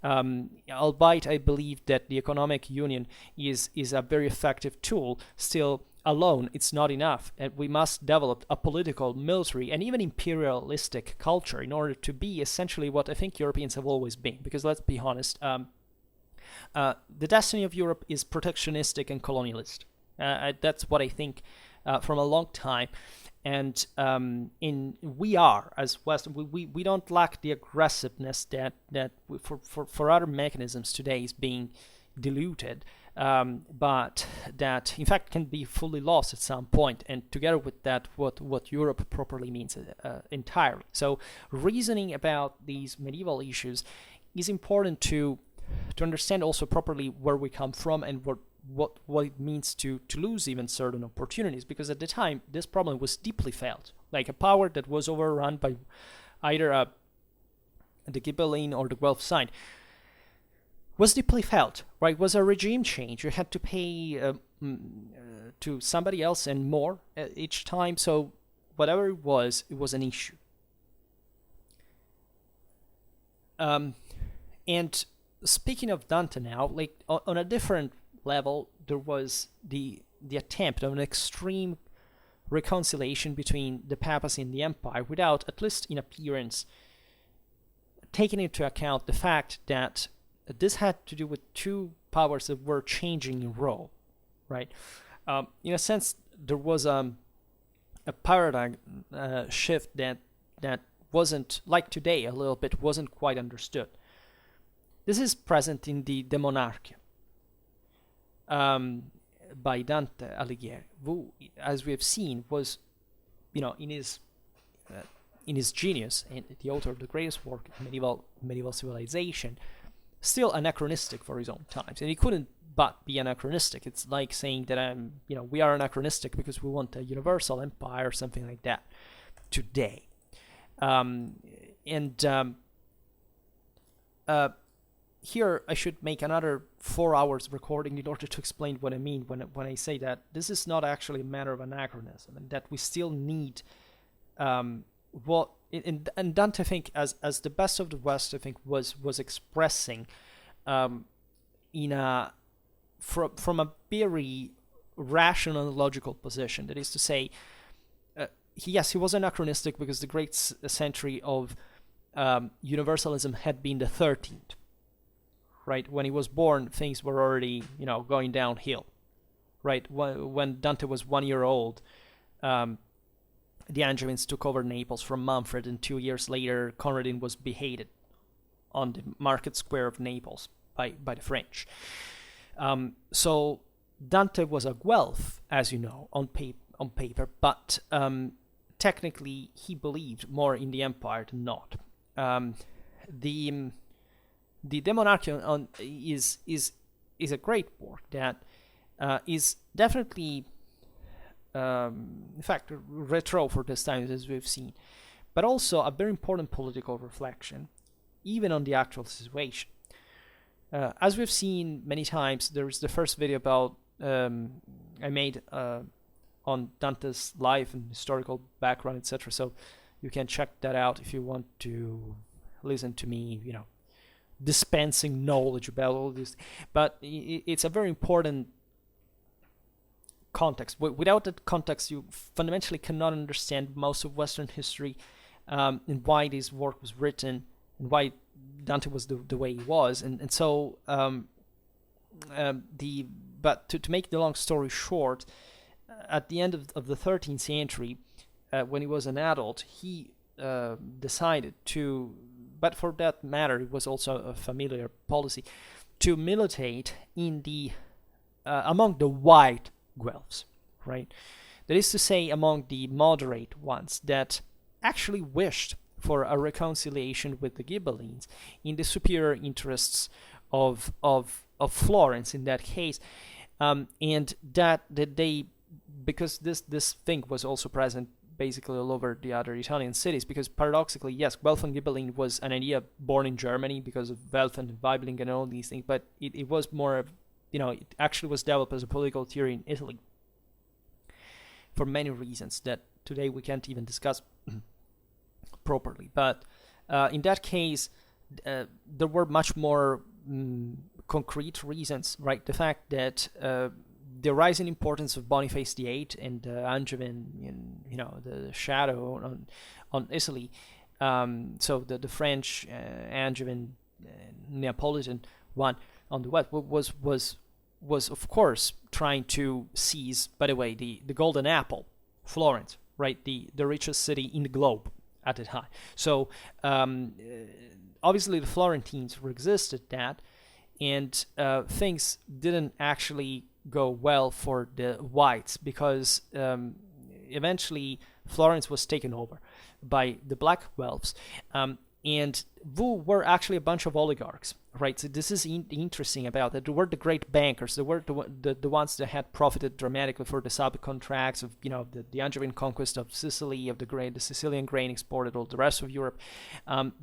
albeit I believe that the economic union is a very effective tool, still alone it's not enough. And we must develop a political, military, and even imperialistic culture in order to be essentially what I think Europeans have always been. Because let's be honest, the destiny of Europe is protectionistic and colonialist. That's what I think from a long time. And we are, as West, we don't lack the aggressiveness that for other mechanisms today is being diluted, but that in fact can be fully lost at some point. And together with that, what Europe properly means entirely. So reasoning about these medieval issues is important to understand also properly where we come from and what it means to lose even certain opportunities, because at the time this problem was deeply felt, like a power that was overrun by either the Ghibelline or the Guelph side was deeply felt, right? Was a regime change. You had to pay to somebody else and more each time, so whatever it was an issue. And speaking of Dante now, like on a different level, there was the the attempt of an extreme reconciliation between the papacy and the empire without, at least in appearance, taking into account the fact that this had to do with two powers that were changing in role, right? In a sense, there was a paradigm shift that wasn't, like today a little bit, wasn't quite understood. This is present in the De Monarchia by Dante Alighieri, who, as we have seen, was, in his genius and the author of the greatest work, medieval civilization, still anachronistic for his own times, and he couldn't but be anachronistic. It's like saying that we are anachronistic because we want a universal empire or something like that today. Here I should make another 4 hours recording in order to explain what I mean when I say that this is not actually a matter of anachronism, and that we still need and Dante, I think, as the best of the West, I think was expressing from a very rational and logical position. That is to say, he was anachronistic because the great century of universalism had been the 13th. Right, when he was born, things were already going downhill. Right, when Dante was 1 year old, the Angevins took over Naples from Manfred, and 2 years later, Conradin was beheaded on the market square of Naples by the French. So Dante was a Guelph, as you know, on paper, but technically he believed more in the empire than not. The De Monarchia is a great work that is definitely, in fact, retro for this time, as we've seen, but also a very important political reflection, even on the actual situation. As we've seen many times, there's the first video about I made on Dante's life and historical background, etc. So you can check that out if you want to listen to me, dispensing knowledge about all this. But it's a very important context. Without that context, you fundamentally cannot understand most of Western history, and why this work was written, and why Dante was the way he was. And so but to make the long story short, at the end of the 13th century, when he was an adult, he decided to, but for that matter, it was also a familiar policy, to militate in the among the white Guelphs, right? That is to say, among the moderate ones that actually wished for a reconciliation with the Ghibellines in the superior interests of Florence in that case, and that they, because this thing was also present basically all over the other Italian cities, because paradoxically, yes, Guelph and Ghibelline was an idea born in Germany because of Welf and Weibling and all these things, but it was more, it actually was developed as a political theory in Italy for many reasons that today we can't even discuss properly. But in that case, there were much more concrete reasons, right? The fact that the rising importance of Boniface VIII and Angevin, the shadow on Italy. So the French Angevin Neapolitan one on the west was of course trying to seize, by the way, the golden apple, Florence, right? The richest city in the globe at the time. So obviously the Florentines resisted that, and things didn't actually go well for the whites, because eventually Florence was taken over by the black Guelphs, and who were actually a bunch of oligarchs, right? So this is interesting about that. They were the great bankers. They were the ones that had profited dramatically for the subcontracts of the Angevin conquest of Sicily, of the Sicilian grain exported all the rest of Europe.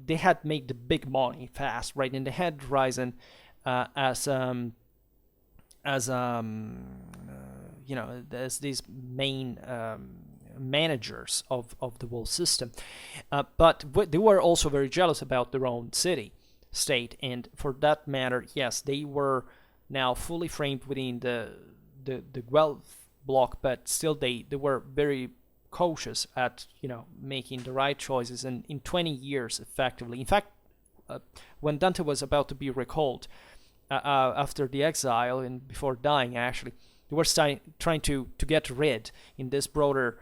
They had made the big money fast, right? And they had risen as these main managers of the whole system, but they were also very jealous about their own state, and for that matter, yes, they were now fully framed within the Guelph bloc, but still they were very cautious at making the right choices. And in 20 years, effectively, in fact, when Dante was about to be recalled after the exile and before dying, actually, they were trying to get rid in this broader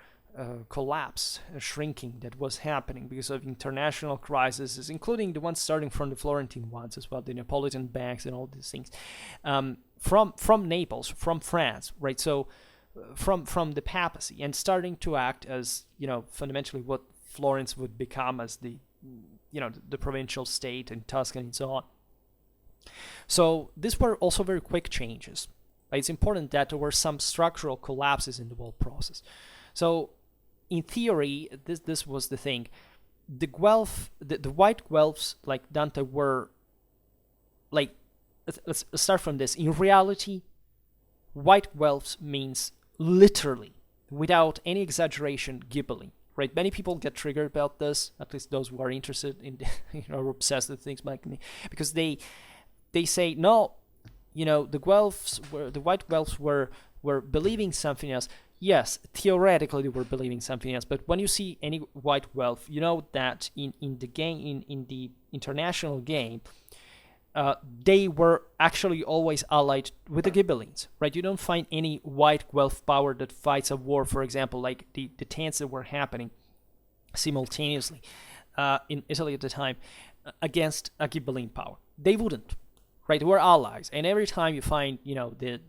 collapse, shrinking that was happening because of international crises, including the ones starting from the Florentine ones as well, the Neapolitan banks and all these things, from Naples, from France, right? So from the papacy, and starting to act as fundamentally what Florence would become as the provincial state in Tuscany and so on. So these were also very quick changes. Right? It's important that there were some structural collapses in the whole process. So in theory, this was the thing. The white Guelphs, like Dante, were like, let's start from this. In reality, white Guelphs means literally, without any exaggeration, Ghibelline. Right? Many people get triggered about this, at least those who are interested in, obsessed with things like me, because they say no, the white Guelphs were believing something else. Yes, theoretically they were believing something else, but when you see any white Guelph, you know that in the game, in the international game, they were actually always allied with the Ghibellines, right? You don't find any white Guelph power that fights a war, for example, like the tense that were happening simultaneously in Italy at the time against a Ghibelline power. They wouldn't, right? They were allies, and every time you find, the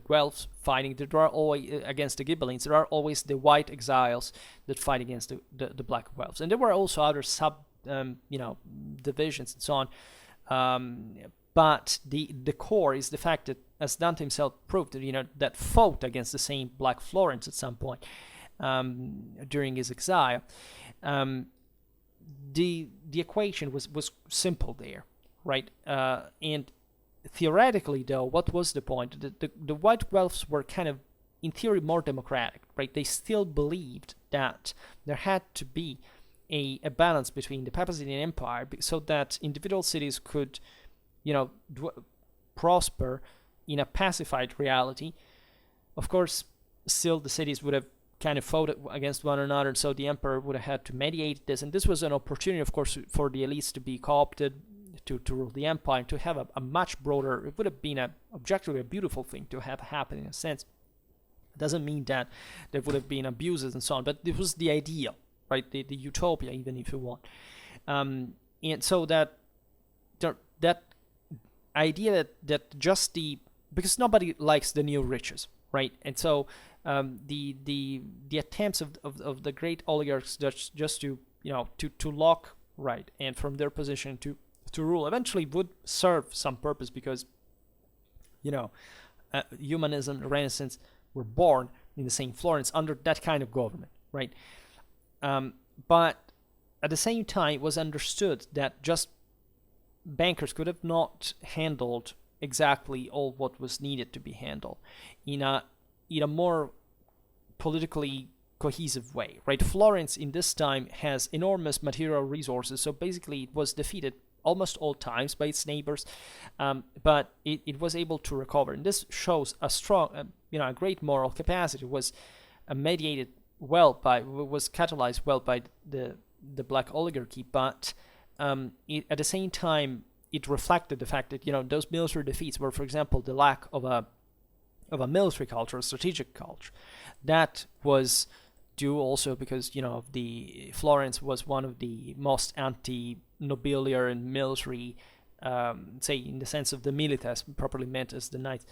Guelphs fighting, there are always against the Ghibellines. There are always the white exiles that fight against the black Guelphs, and there were also other sub, divisions and so on. But the core is the fact that, as Dante himself proved, that fought against the same Black Florence at some point during his exile. The equation was simple there, right? And theoretically, though, what was the point? The white Guelphs were kind of, in theory, more democratic, right? They still believed that there had to be a balance between the papacy and the empire, so that individual cities could, prosper in a pacified reality. Of course, still the cities would have kind of fought against one another, so the emperor would have had to mediate this, and this was an opportunity, of course, for the elites to be co-opted to rule the empire, and to have a much broader. It would have been objectively a beautiful thing to have happen in a sense. It doesn't mean that there would have been abuses and so on, but it was the ideal. Right, the utopia, even if you want, and so that idea that just because nobody likes the new riches, right, and so the attempts of the great oligarchs just to to lock, right, and from their position to rule eventually would serve some purpose, because humanism, the Renaissance were born in the same Florence under that kind of government, right. But at the same time, it was understood that just bankers could have not handled exactly all what was needed to be handled in a more politically cohesive way, right? Florence in this time has enormous material resources, so basically it was defeated almost all times by its neighbors, but it was able to recover, and this shows a strong, a great moral capacity. It was mediated was catalyzed well by the black oligarchy, but at the same time it reflected the fact that those military defeats were, for example, the lack of a military culture, a strategic culture. That was due also because the Florence was one of the most anti-nobiliar and military, say in the sense of the militas, properly meant as the knights,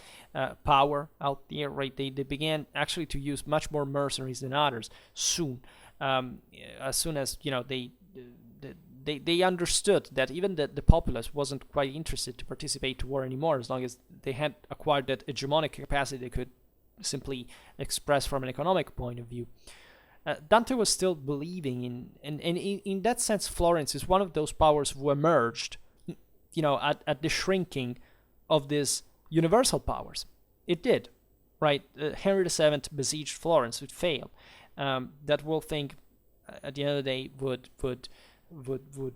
power out there, right? They began actually to use much more mercenaries than others soon, as soon as they understood that even the populace wasn't quite interested to participate to war anymore, as long as they had acquired that hegemonic capacity they could simply express from an economic point of view. Dante was still believing in that sense, Florence is one of those powers who emerged at the shrinking of these universal powers. It did, right? Henry VII besieged Florence. It failed. That whole thing, at the end of the day, would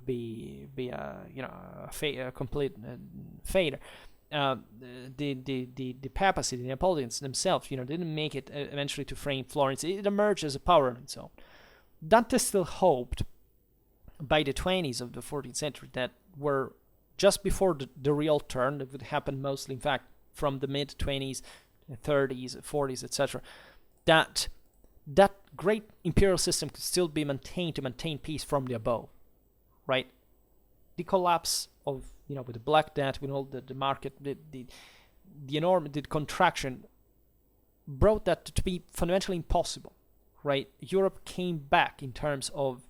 be a complete failure. the papacy, the Napoleons themselves, didn't make it eventually to frame Florence. It emerged as a power on its own. Dante still hoped by the 20s of the 14th century that were just before the real turn that would happen mostly, in fact, from the mid-20s, 30s, 40s, etc., that great imperial system could still be maintained to maintain peace from the above, right? The collapse of, with the Black Death, with all the market, the enormous contraction brought that to be fundamentally impossible, right? Europe came back in terms of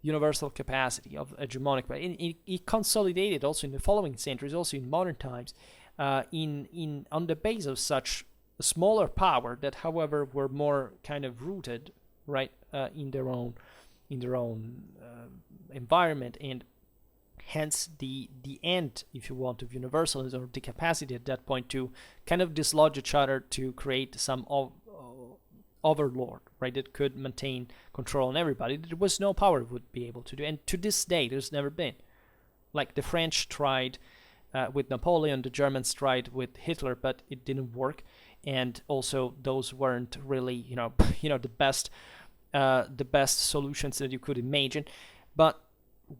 universal capacity, of hegemonic, but it consolidated also in the following centuries, also in modern times, on the base of such a smaller power that, however, were more kind of rooted, right, in their own environment, and hence the end, if you want, of universalism, or the capacity at that point to kind of dislodge each other to create some overlord, right, that could maintain control on everybody. There was no power would be able to do, and to this day there's never been. Like the French tried with Napoleon, the Germans tried with Hitler, but it didn't work, and also those weren't really the best solutions that you could imagine. But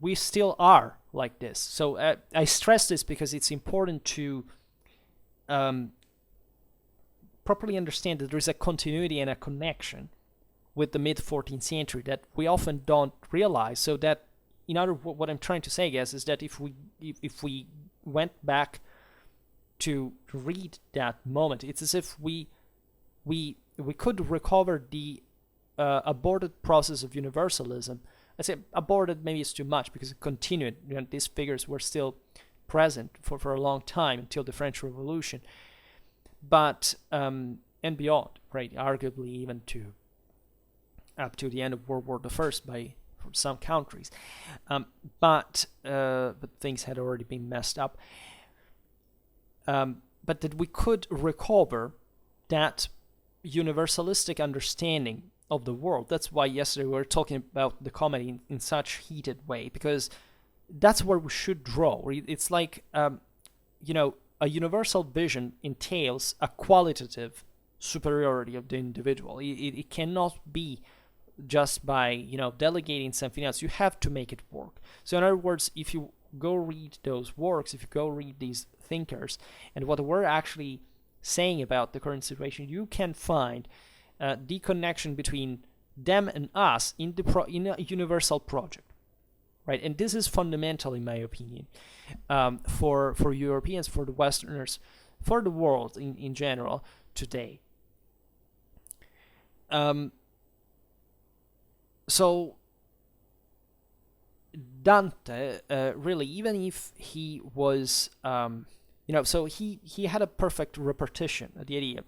we still are like this. So I stress this because it's important to properly understand that there is a continuity and a connection with the mid-14th century that we often don't realize. So that, what I'm trying to say, guys, is that if we went back to read that moment, it's as if we could recover the aborted process of universalism. I say aborted, maybe it's too much, because it continued. These figures were still present for a long time until the French Revolution. But and beyond, right? Arguably even up to the end of World War I for some countries, but things had already been messed up. But that we could recover that universalistic understanding of the world. That's why yesterday we were talking about the comedy in such heated way, because that's where we should draw. It's like a universal vision entails a qualitative superiority of the individual. It cannot be just by delegating something else. You have to make it work. So in other words, if you go read those works, if you go read these thinkers and what we're actually saying about the current situation, you can find the connection between them and us in a universal project, right? And this is fundamental, in my opinion, for Europeans, for the Westerners, for the world in general today. So Dante, really, even if he was, so he had a perfect repetition of the idea.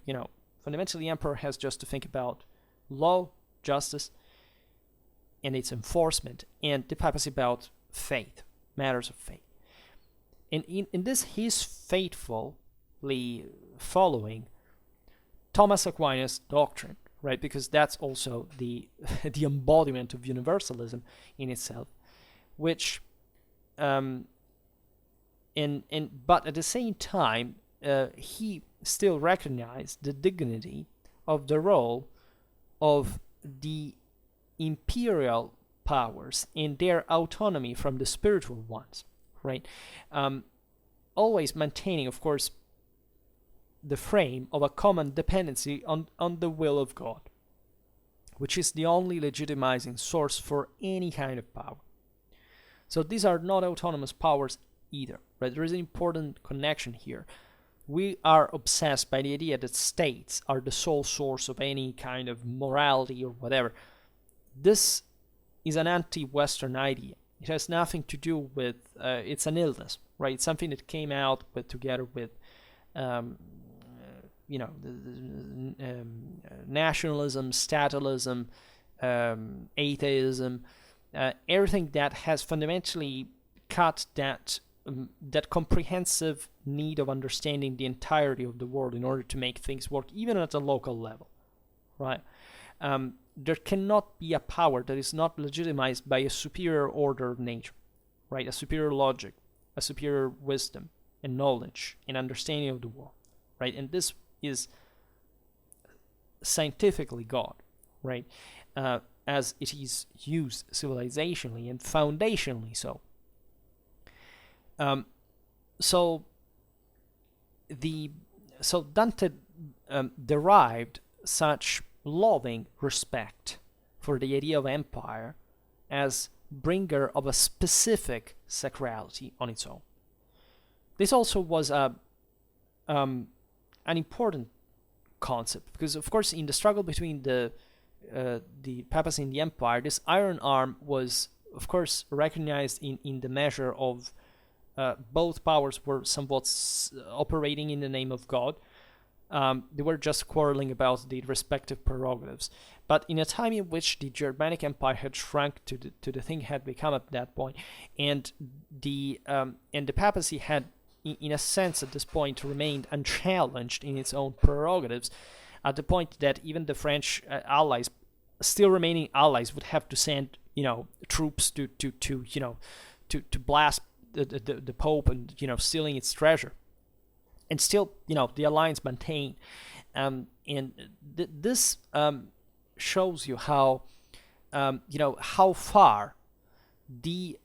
Fundamentally, the emperor has just to think about law, justice, and its enforcement, and the papacy about faith, matters of faith. And in this, he's faithfully following Thomas Aquinas' doctrine, right? Because that's also the embodiment of universalism in itself, which but at the same time, he still recognized the dignity of the role of the imperial powers and their autonomy from the spiritual ones, right? Always maintaining, of course, the frame of a common dependency on the will of God, which is the only legitimizing source for any kind of power. So these are not autonomous powers either, right? There is an important connection here. We are obsessed by the idea that states are the sole source of any kind of morality or whatever. This is an anti-Western idea. It has nothing to do with, it's an illness, right? It's something that came out together with, nationalism, statalism, atheism, everything that has fundamentally cut that comprehensive need of understanding the entirety of the world in order to make things work, even at a local level, right? There cannot be a power that is not legitimized by a superior order of nature, right? A superior logic, a superior wisdom, and knowledge and understanding of the world, right? And this is scientifically God, right? As it is used civilizationally and foundationally so. So Dante derived such loving respect for the idea of empire as bringer of a specific sacrality on its own. This also was an important concept, because of course in the struggle between the papacy and the empire, this iron arm was of course recognized in the measure of both powers were somewhat operating in the name of God. They were just quarreling about the respective prerogatives. But in a time in which the Germanic Empire had shrunk to the thing had become at that point, and the papacy had, in a sense, at this point, remained unchallenged in its own prerogatives, at the point that even the French allies, still remaining allies, would have to send troops to blast the Pope and stealing its treasure, and still the alliance maintained, and this shows you how how far the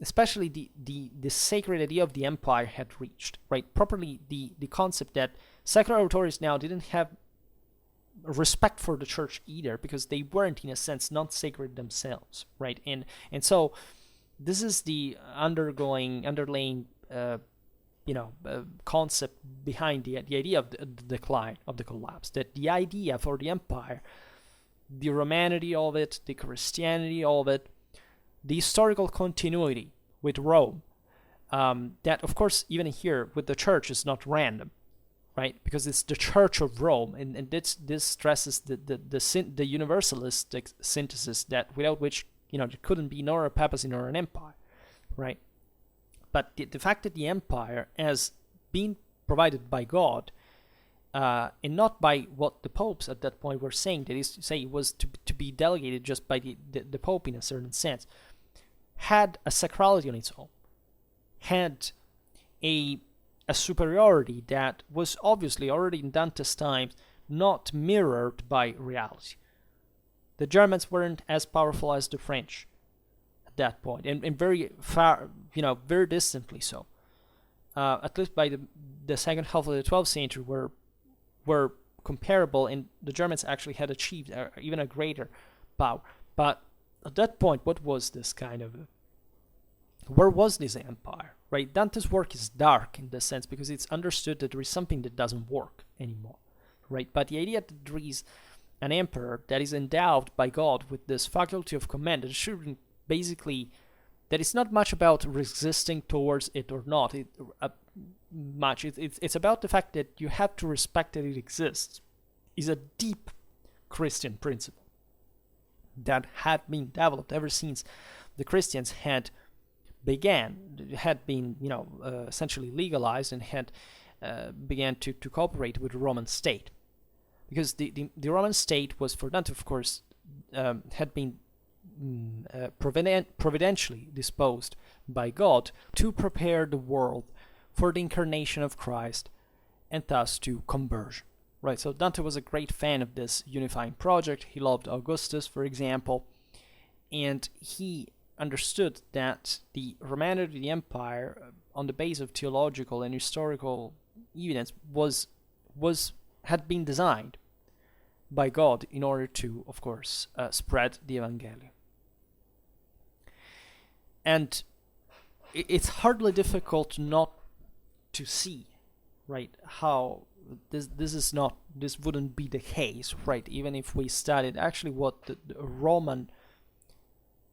especially the sacred idea of the empire had reached, right? Properly the concept that secular authorities now didn't have respect for the church either, because they weren't in a sense not sacred themselves, right? And so this is the underlying concept behind the idea of the decline, of the collapse, that the idea for the empire, the Romanity of it, the Christianity of it, the historical continuity with Rome, that of course even here with the church is not random, right? Because it's the Church of Rome, and this stresses the universalistic synthesis, that without which there couldn't be nor a papacy nor an empire, right? But the fact that the empire, as being provided by God, and not by what the popes at that point were saying, that is to say, it was to be delegated just by the Pope in a certain sense, had a sacrality on its own, had a superiority that was obviously already in Dante's times not mirrored by reality. The Germans weren't as powerful as the French at that point, and very far, very distantly so. At least by the second half of the 12th century, were comparable, and the Germans actually had achieved even a greater power. But at that point, what was this where was this empire, right? Dante's work is dark in this sense, because it's understood that there is something that doesn't work anymore, right? But the idea that there is an emperor that is endowed by God with this faculty of command, that shouldn't basically, that it's not much about resisting towards it or not, it's about the fact that you have to respect that it exists, is a deep Christian principle that had been developed ever since the Christians had been essentially legalized and had began to cooperate with the Roman state. Because the Roman state was, for Dante, of course, had been providentially disposed by God to prepare the world for the incarnation of Christ, and thus to conversion, right? So Dante was a great fan of this unifying project. He loved Augustus, for example, and he understood that the Romanity of the empire, on the base of theological and historical evidence, had been designed by God in order to, of course, spread the Evangelium. And it's hardly difficult not to see, right, how this wouldn't be the case, right? Even if we studied actually what the Roman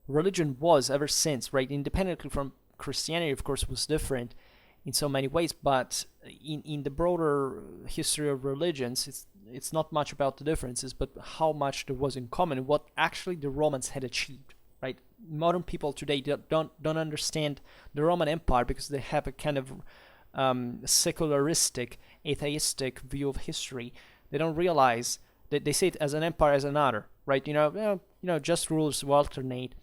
religion was ever since, right? Independently from Christianity, of course, was different in so many ways, but in the broader history of religions, it's not much about the differences, but how much there was in common, what actually the Romans had achieved, right? Modern people today don't understand the Roman Empire because they have a kind of secularistic, atheistic view of history. They don't realize that they see it as an empire as another, right? Just rulers will alternate.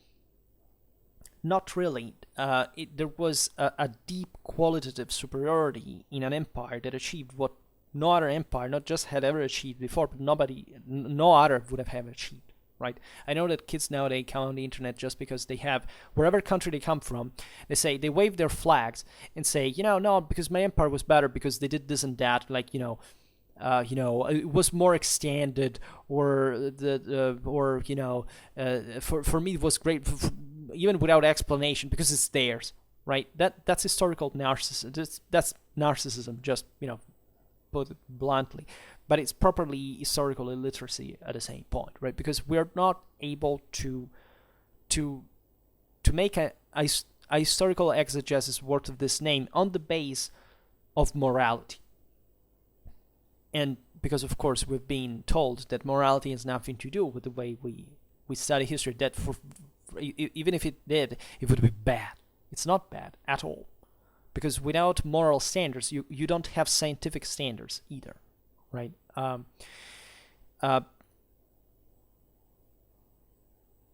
not really. There was a deep qualitative superiority in an empire that achieved what no other empire, not just had ever achieved before, but no other would have ever achieved, right? I know that kids nowadays count on the internet just because they have, wherever country they come from, they wave their flags and say, no, because my empire was better because they did this and that, like, it was more extended, or for me it was great, even without explanation, because it's theirs, right? That's historical narcissism. That's narcissism, just put it bluntly, but it's properly historical illiteracy at the same point, right? Because we're not able to make a historical exegesis worth of this name on the base of morality. And because, of course, we've been told that morality has nothing to do with the way we study history, that even if it did, it would be bad. It's not bad at all. Because without moral standards, you don't have scientific standards either, right?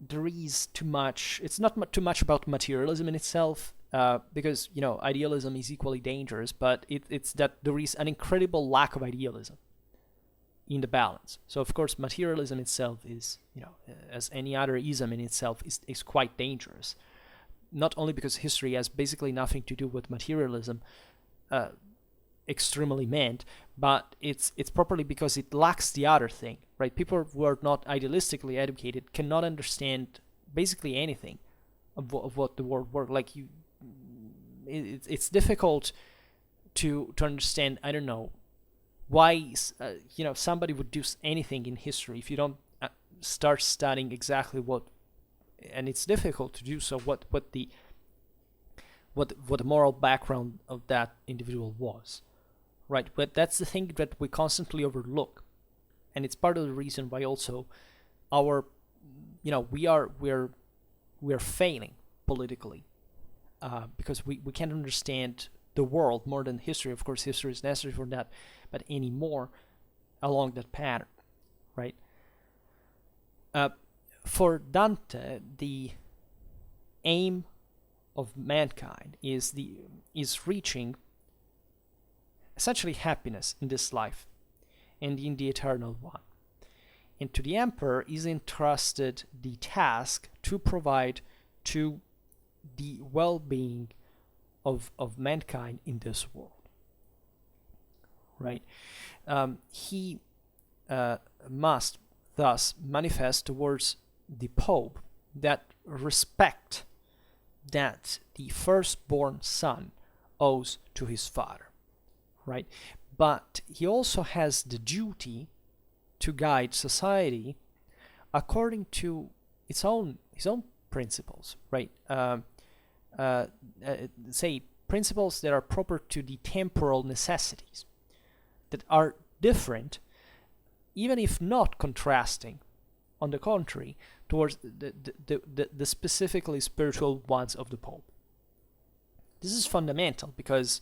There is too much. It's not too much about materialism in itself, because idealism is equally dangerous. But it's that there is an incredible lack of idealism in the balance. So of course, materialism itself is, as any other ism in itself, is quite dangerous. Not only because history has basically nothing to do with materialism, extremely meant, but it's properly because it lacks the other thing, right? People who are not idealistically educated cannot understand basically anything of what the world works like. It's difficult to understand. I don't know why somebody would do anything in history if you don't start studying exactly what. And it's difficult to do so. What the moral background of that individual was, right? But that's the thing that we constantly overlook, and it's part of the reason why also our, we're failing politically, because we can't understand the world more than history. Of course, history is necessary for that, but anymore along that pattern, right? For Dante, the aim of mankind is reaching essentially happiness in this life and in the eternal one. And to the emperor is entrusted the task to provide to the well-being of mankind in this world. Right? He must thus manifest towards the Pope that respect that the firstborn son owes to his father, right? But he also has the duty to guide society according to his own principles, right? Say principles that are proper to the temporal necessities, that are different, even if not contrasting, on the contrary, towards the specifically spiritual ones of the Pope. This is fundamental because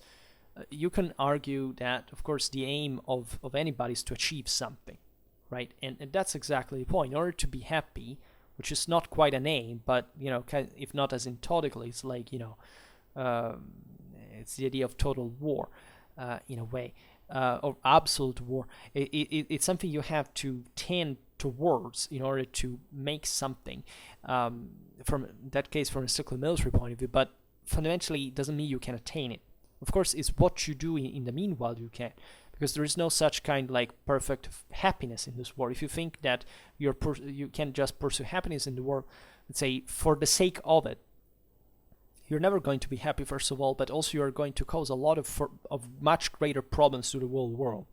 you can argue that, of course, the aim of anybody is to achieve something, right? And that's exactly the point. In order to be happy, which is not quite an aim, but, if not as asymptotically, it's like, it's the idea of total war, in a way, or absolute war. It's something you have to tend towards in order to make something, from that case from a strictly military point of view, but fundamentally it doesn't mean you can attain it. Of course, it's what you do in the meanwhile you can, because there is no such kind like perfect happiness in this world. If you think that you can just pursue happiness in the world, let's say for the sake of it, you're never going to be happy, first of all, but also you're going to cause a lot of much greater problems to the whole world.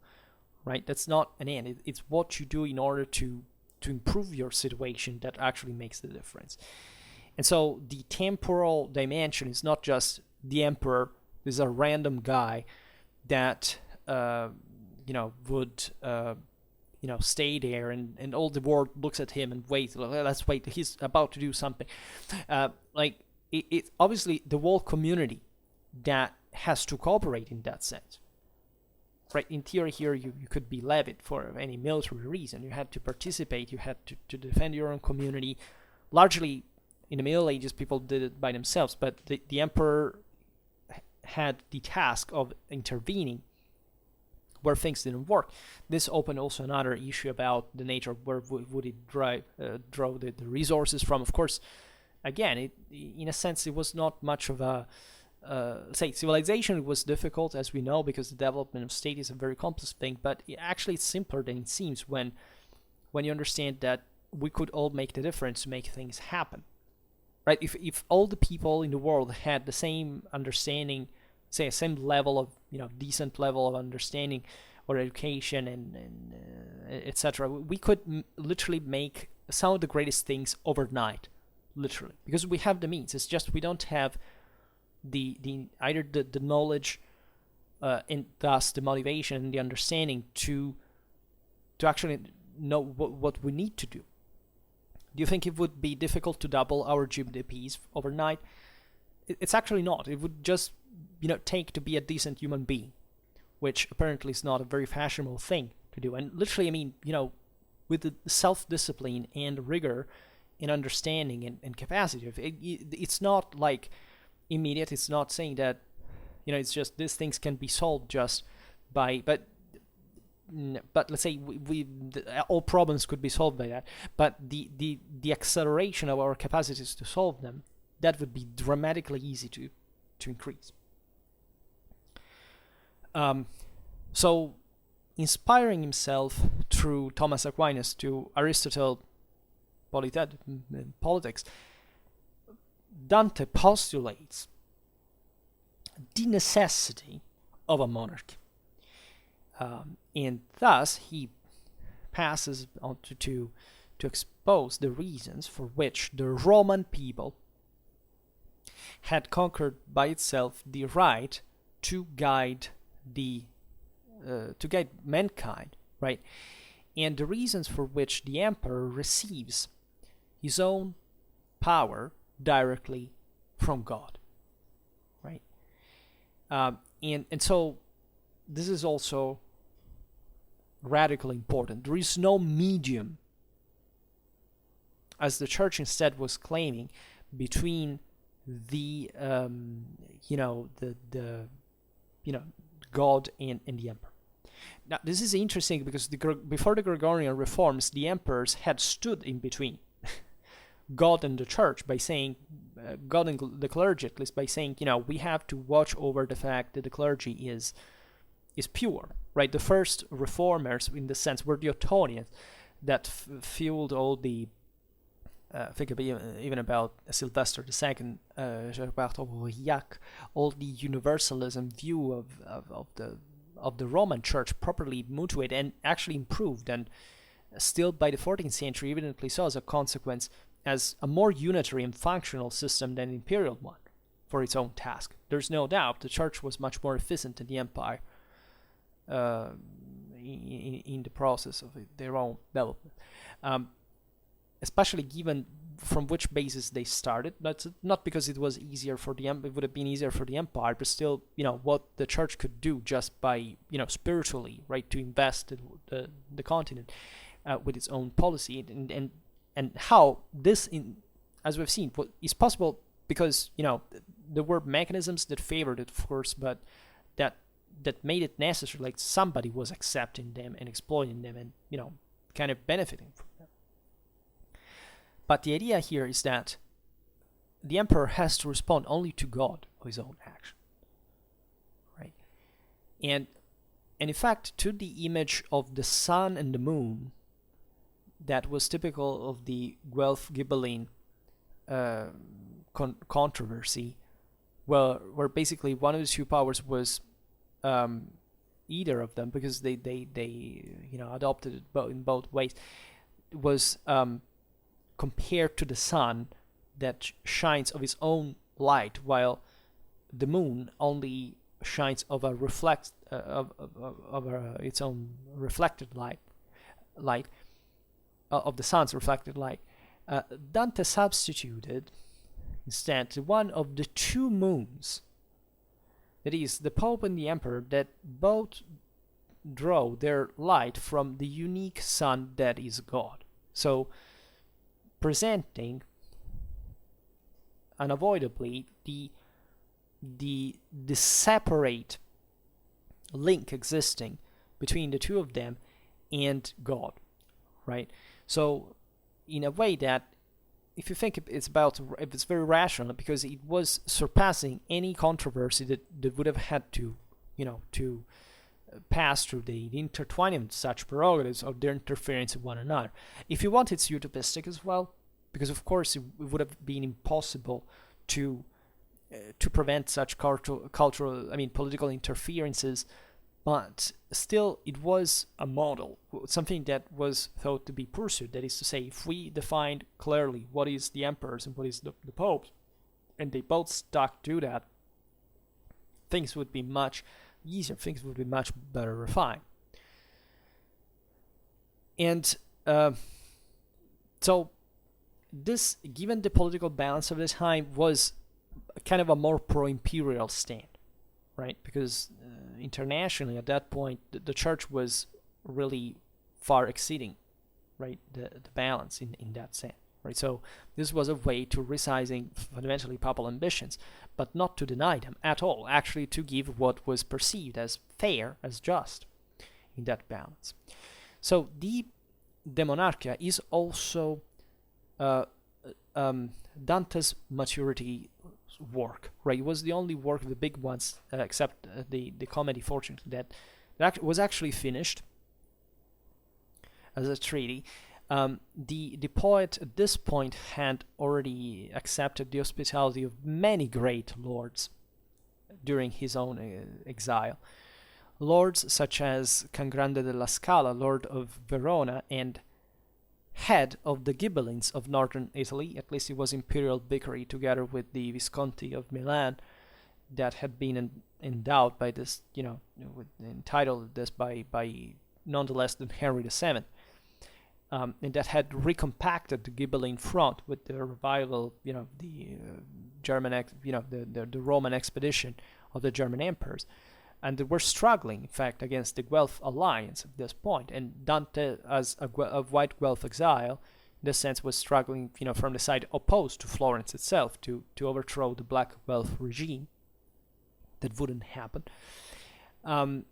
Right? That's not an end. It's what you do in order to improve your situation that actually makes the difference. And so the temporal dimension is not just the emperor is a random guy that would stay there and all the world looks at him and let's wait, he's about to do something. It's obviously the whole community that has to cooperate in that sense. Right, in theory here you could be levied for any military reason. You had to participate, you had to defend your own community, largely in the Middle Ages, people did it by themselves, but the emperor had the task of intervening where things didn't work. This opened also another issue about the nature of where would it draw the resources from. Of course, again, in a sense, it was not much of a say civilization was difficult, as we know, because the development of state is a very complex thing, but actually it's simpler than it seems when you understand that we could all make the difference to make things happen, right? If all the people in the world had the same understanding, say a same level of, decent level of understanding or education and etc., we could literally make some of the greatest things overnight, literally, because we have the means. It's just we don't have the either the knowledge and thus the motivation and the understanding to actually know what we need to do. Do you think it would be difficult to double our GDPs overnight? It's actually not. It would just take to be a decent human being, which apparently is not a very fashionable thing to do. And literally, I mean, with the self-discipline and rigor and understanding and capacity, it's not like immediate. It's not saying that it's just these things can be solved just by but let's say all problems could be solved by that, but the acceleration of our capacities to solve them, that would be dramatically easy to increase. So inspiring himself through Thomas Aquinas to Aristotle politics, Dante postulates the necessity of a monarchy, and thus he passes on to expose the reasons for which the Roman people had conquered by itself the right to guide mankind, right? And the reasons for which the emperor receives his own power directly from God, right? And so this is also radically important. There is no medium, as the church instead was claiming, between the God and the emperor. Now this is interesting because before the Gregorian reforms, the emperors had stood in between God and the church by saying, God and the clergy at least, by saying, we have to watch over the fact that the clergy is pure, right? The first reformers, in the sense, were the Ottonians that fueled all the think even about Sylvester II, Schwerpunkt, all the universalism view of the Roman Church properly mutuated and actually improved, and still by the 14th century evidently saw as a consequence as a more unitary and functional system than the imperial one for its own task. There's no doubt the Church was much more efficient than the empire in the process of their own development. Especially given from which basis they started. That's not because it was easier for it would have been easier for the empire, but still, what the church could do just by, spiritually, right, to invest the continent with its own policy, and how this, as we've seen, is possible because, there were mechanisms that favored it, of course, but that made it necessary, like somebody was accepting them and exploiting them and, kind of benefiting from them. But the idea here is that the emperor has to respond only to God of his own action, right? And in fact, to the image of the sun and the moon that was typical of the Guelph-Ghibelline controversy, where basically one of the two powers was either of them, because they adopted it in both ways, was compared to the sun that shines of its own light, while the moon only shines of a its own reflected light of the sun's reflected light. Dante substituted instead one of the two moons, that is, the Pope and the Emperor, that both draw their light from the unique sun that is God. So presenting unavoidably the separate link existing between the two of them and God, right? So in a way that, if you think it's very rational, because it was surpassing any controversy that would have had to, to pass through the intertwining of such prerogatives or their interference in one another. If you want, it's utopistic as well, because of course it would have been impossible to prevent such political interferences, but still it was a model, something that was thought to be pursued. That is to say, if we defined clearly what is the emperors and what is the popes, and they both stuck to that, things would be much easier, things would be much better refined. And so this, given the political balance of the time, was kind of a more pro-imperial stand, right? Because internationally at that point, the church was really far exceeding, right, the balance in that sense, right? So this was a way to resizing fundamentally papal ambitions, but not to deny them at all, actually to give what was perceived as fair, as just in that balance. So the De Monarchia is also Dante's maturity work, right? It was the only work of the big ones, except the comedy, fortunately, that was actually finished as a treaty. The poet at this point had already accepted the hospitality of many great lords during his own exile. Lords such as Can Grande della Scala, Lord of Verona, and head of the Ghibellines of northern Italy. At least he was imperial vicary together with the Visconti of Milan, that had been endowed by this, entitled this by nonetheless than Henry VII, and that had recompacted the Ghibelline front with the revival, the German, the Roman expedition of the German emperors. And they were struggling, in fact, against the Guelph alliance at this point. And Dante, as a white Guelph exile, in this sense, was struggling, from the side opposed to Florence itself to overthrow the Black Guelph regime. That wouldn't happen. And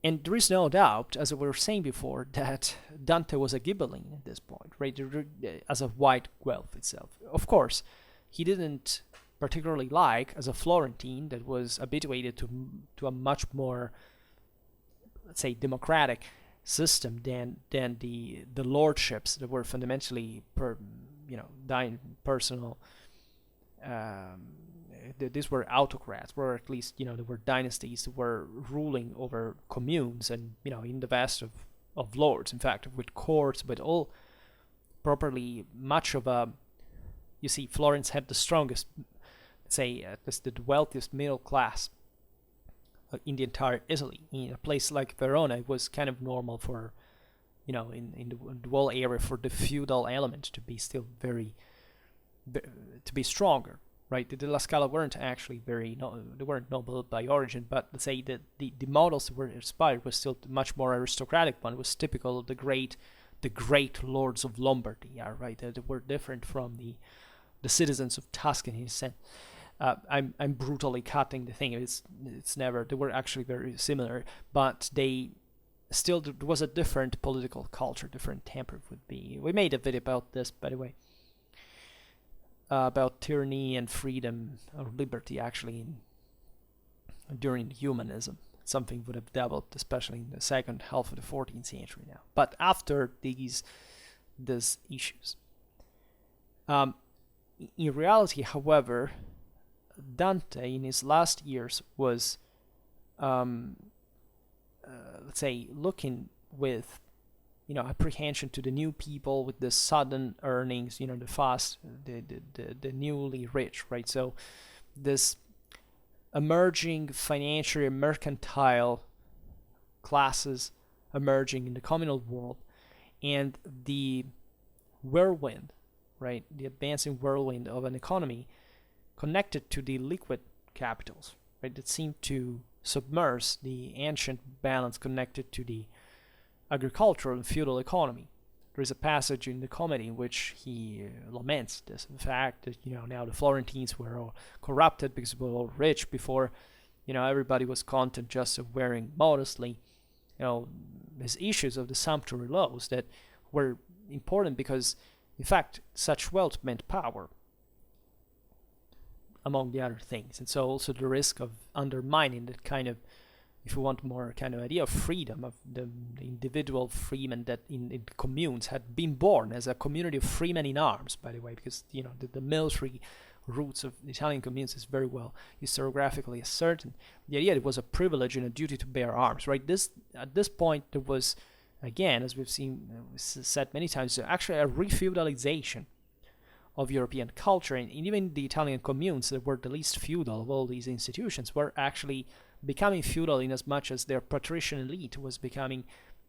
there is no doubt, as we were saying before, that Dante was a Ghibelline at this point, right? As a white Guelph itself. Of course, he didn't particularly like, as a Florentine that was habituated to a much more, let's say, democratic system than the lordships that were fundamentally personal. These were autocrats, or at least there were dynasties that were ruling over communes and in the vast of lords, in fact, with courts, but all properly much of a. You see, Florence had the strongest, say, at least the wealthiest middle class in the entire Italy. In a place like Verona, it was kind of normal for, in the whole area, for the feudal element to be still to be stronger, right? The La Scala weren't actually they weren't noble by origin, but let's say that the models that were inspired was still much more aristocratic one. It was typical of the great lords of Lombardy, right? They were different from the citizens of Tuscany in a sense. I'm brutally cutting the thing. It's never. They were actually very similar, but there was a different political culture, different temper would be. We made a video about this, by the way, about tyranny and freedom or liberty, actually, during humanism. Something would have developed, especially in the second half of the 14th century now. But after these issues, in reality, however, Dante in his last years was, let's say, looking with, apprehension to the new people with the sudden earnings, the newly rich, right? So this emerging financial and mercantile classes emerging in the communal world, and the whirlwind, right? The advancing whirlwind of an economy connected to the liquid capitals, right? That seemed to submerge the ancient balance connected to the agricultural and feudal economy, there is a passage in the comedy in which he laments this, the fact that, now the Florentines were all corrupted because they were all rich before, everybody was content just of wearing modestly. His issues of the sumptuary laws that were important because, in fact, such wealth meant power, among the other things. And so also the risk of undermining that kind of, if you want more kind of idea of freedom, of the individual freeman that in communes had been born as a community of freemen in arms, by the way, because, the military roots of Italian communes is very well historiographically ascertained. The idea it was a privilege and a duty to bear arms, right? At this point, there was, again, as we've seen, said many times, actually a refeudalization of European culture, and even the Italian communes that were the least feudal of all these institutions were actually becoming feudal in as much as their patrician elite was becoming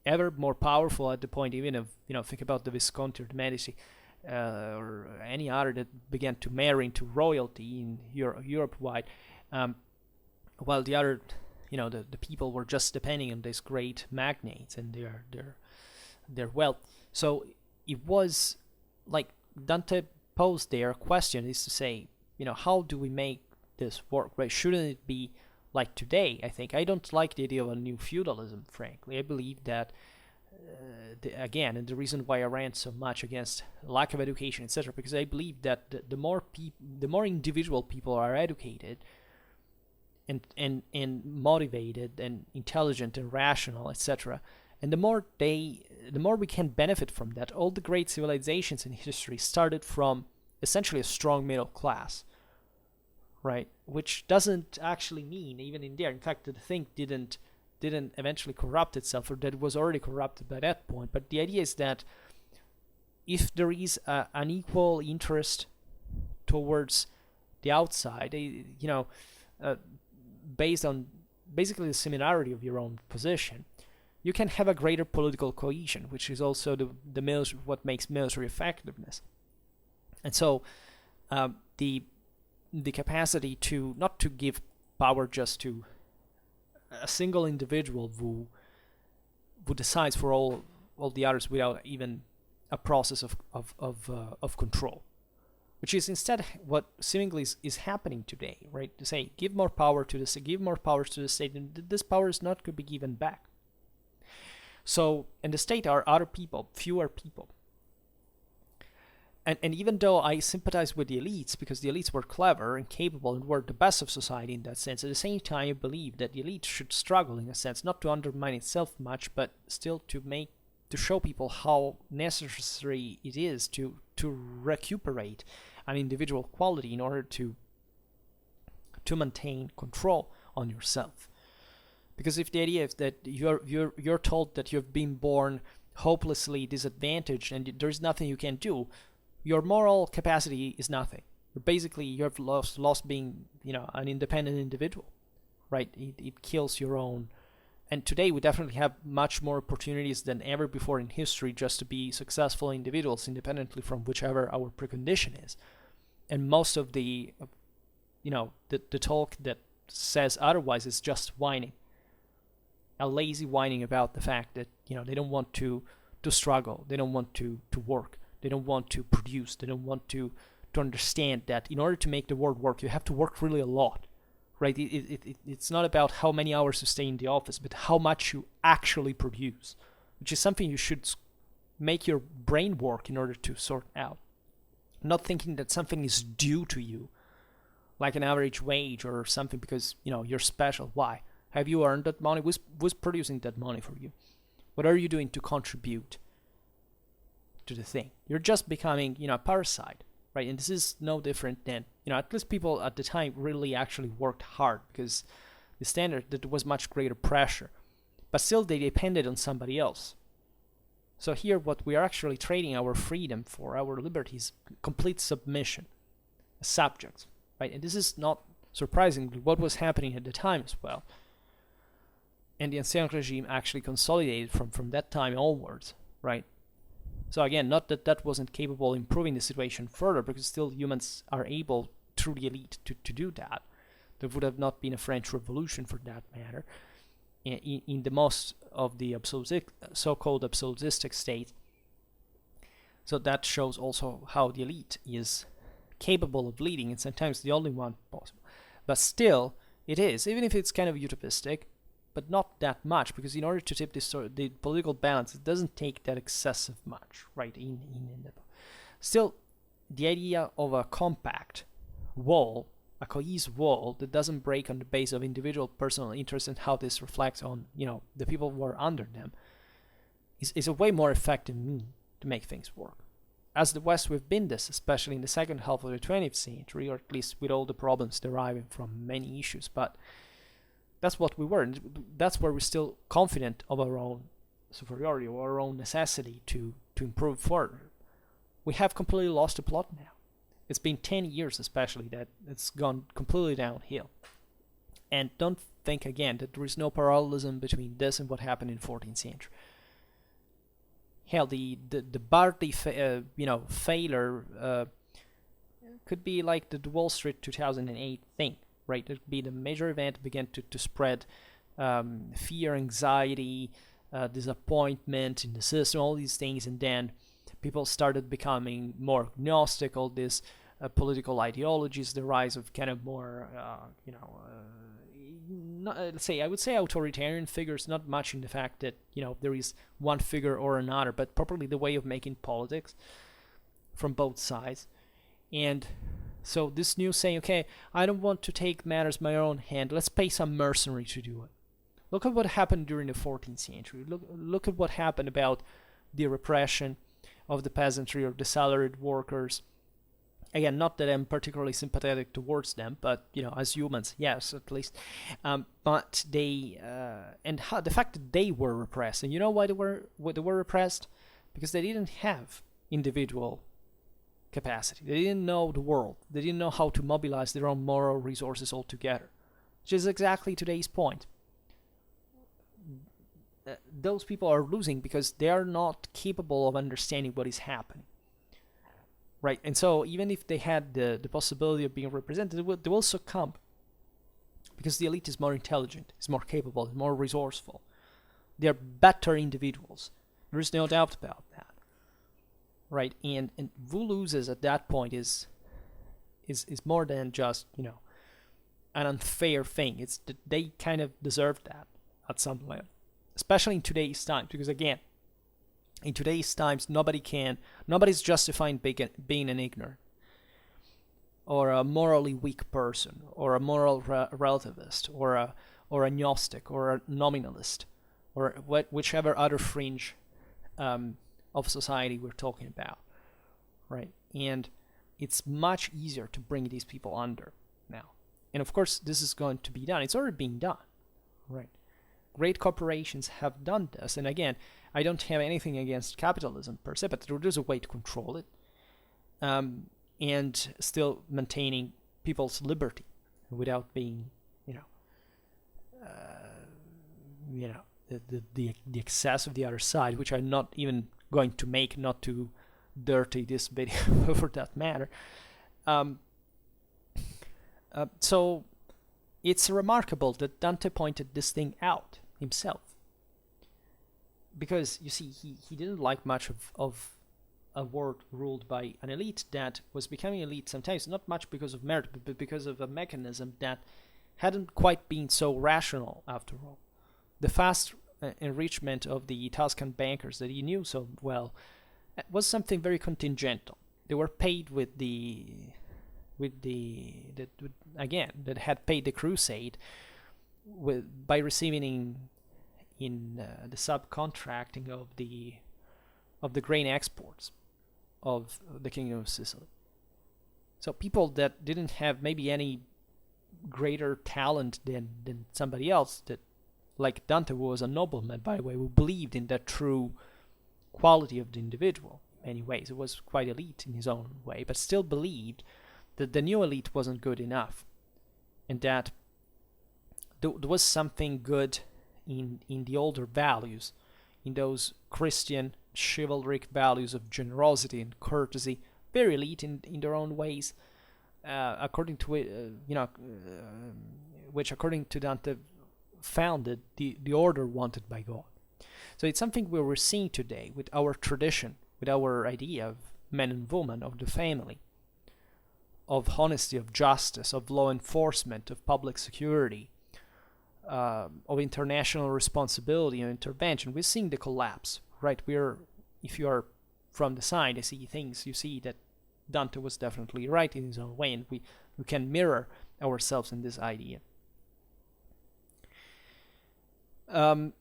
ever more powerful, at the point even of, think about the Visconti or the Medici, or any other that began to marry into royalty in Europe-wide, while the other, the people were just depending on these great magnates and their wealth. So it was like Dante posed there a question, is to say, how do we make this work, right? Shouldn't it be like today? I think I don't like the idea of a new feudalism, frankly. I believe that again, and the reason why I rant so much against lack of education, etc., because I believe that the more individual people are educated and motivated and intelligent and rational, etc., and the more we can benefit from that. All the great civilizations in history started from essentially a strong middle class, right? Which doesn't actually mean, even in there, in fact, the thing didn't eventually corrupt itself, or that it was already corrupted by that point. But the idea is that if there is an equal interest towards the outside, based on basically the similarity of your own position, you can have a greater political cohesion, which is also the military, what makes military effectiveness. And so the capacity to not to give power just to a single individual who decides for all the others without even a process of control, which is instead what seemingly is happening today, right? To say give more power to the state, and this power is not going to be given back. So, and the state are other people, fewer people. And even though I sympathize with the elites, because the elites were clever and capable and were the best of society in that sense, at the same time I believe that the elite should struggle in a sense, not to undermine itself much, but still to show people how necessary it is to recuperate an individual quality in order to maintain control on yourself. Because if the idea is that you're told that you've been born hopelessly disadvantaged and there's nothing you can do, your moral capacity is nothing. Basically, you have lost being, an independent individual, right? It kills your own. And today we definitely have much more opportunities than ever before in history just to be successful individuals, independently from whichever our precondition is. And most of the talk that says otherwise is just whining. A lazy whining about the fact that, they don't want to struggle, they don't want to work. They don't want to produce. They don't want to understand that in order to make the world work, you have to work really a lot, right? It's not about how many hours you stay in the office, but how much you actually produce, which is something you should make your brain work in order to sort out. Not thinking that something is due to you, like an average wage or something, because, you're special. Why? Have you earned that money? Who's producing that money for you? What are you doing to contribute to the thing? You're just becoming, a parasite, right? And this is no different than, at least people at the time really actually worked hard, because the standard that there was much greater pressure, but still they depended on somebody else. So here what we are actually trading our freedom for, our liberty, is complete submission, as subjects, right? And this is not surprisingly what was happening at the time as well. And the Ancien regime actually consolidated from that time onwards, right? So again, not that wasn't capable of improving the situation further, because still humans are able, through the elite, to do that. There would have not been a French Revolution for that matter. In the most of the so-called absolutistic state, So that shows also how the elite is capable of leading, and sometimes the only one possible. But still, it is, even if it's kind of utopistic, but not that much, because in order to tip this the political balance, it doesn't take that excessive much, right? Still, the idea of a compact wall, a cohesive wall that doesn't break on the base of individual personal interest and how this reflects on, the people who are under them, is a way more effective means to make things work. As the West, we've been this, especially in the second half of the 20th century, or at least with all the problems deriving from many issues, but that's what we were, and that's where we're still confident of our own superiority, or our own necessity to improve further. We have completely lost the plot now. It's been 10 years especially that it's gone completely downhill. And don't think again that there is no parallelism between this and what happened in the 14th century. Hell, the Barty failure could be like the Wall Street 2008 thing, right? It would be the major event began to spread fear, anxiety, disappointment in the system, all these things, and then people started becoming more agnostic, all these political ideologies, the rise of kind of more, let's say, I would say authoritarian figures, not much in the fact that, there is one figure or another, but properly the way of making politics from both sides. And so this new saying, okay, I don't want to take matters in my own hand, let's pay some mercenary to do it. Look at what happened during the 14th century. Look at what happened about the repression of the peasantry or the salaried workers. Again, not that I'm particularly sympathetic towards them, but as humans, yes, at least. But they the fact that they were repressed, and you know why they were repressed? Because they didn't have individual capacity. They didn't know the world. They didn't know how to mobilize their own moral resources altogether, which is exactly today's point. Those people are losing because they are not capable of understanding what is happening. Right, and so even if they had the possibility of being represented, they will succumb because the elite is more intelligent, is more capable, is more resourceful. They are better individuals. There is no doubt about that. Right, and who loses at that point is more than just an unfair thing. It's that they kind of deserve that at some level, especially in today's times, because again, in today's times, nobody's justifying being an ignorant, or a morally weak person, or a moral relativist, or a gnostic, or a nominalist, or whichever other fringe of society we're talking about, right? And it's much easier to bring these people under now. And of course, this is going to be done. It's already being done, right? Great corporations have done this, and again, I don't have anything against capitalism per se, but there's a way to control it, and still maintaining people's liberty without being, the excess of the other side, which I'm not even going to make, not to dirty this video for that matter. So it's remarkable that Dante pointed this thing out himself, because you see, he didn't like much of a world ruled by an elite that was becoming elite sometimes not much because of merit, but because of a mechanism that hadn't quite been so rational after all. The fast enrichment of the Tuscan bankers that he knew so well was something very contingential. They were paid that had paid the crusade by receiving in the subcontracting of the grain exports of the Kingdom of Sicily. So people that didn't have maybe any greater talent than somebody else, that like Dante, who was a nobleman, by the way, who believed in that true quality of the individual in many ways. It was quite elite in his own way, but still believed that the new elite wasn't good enough, and that there was something good in the older values, in those Christian chivalric values of generosity and courtesy, very elite in their own ways, according to which according to Dante founded the order wanted by God. So it's something we were seeing today with our tradition with our idea of man and woman, of the family, of honesty, of justice, of law enforcement, of public security, of international responsibility and intervention. We're seeing the collapse, right? If you are from the side, I see things, you see that Dante was definitely right in his own way, and we can mirror ourselves in this idea. And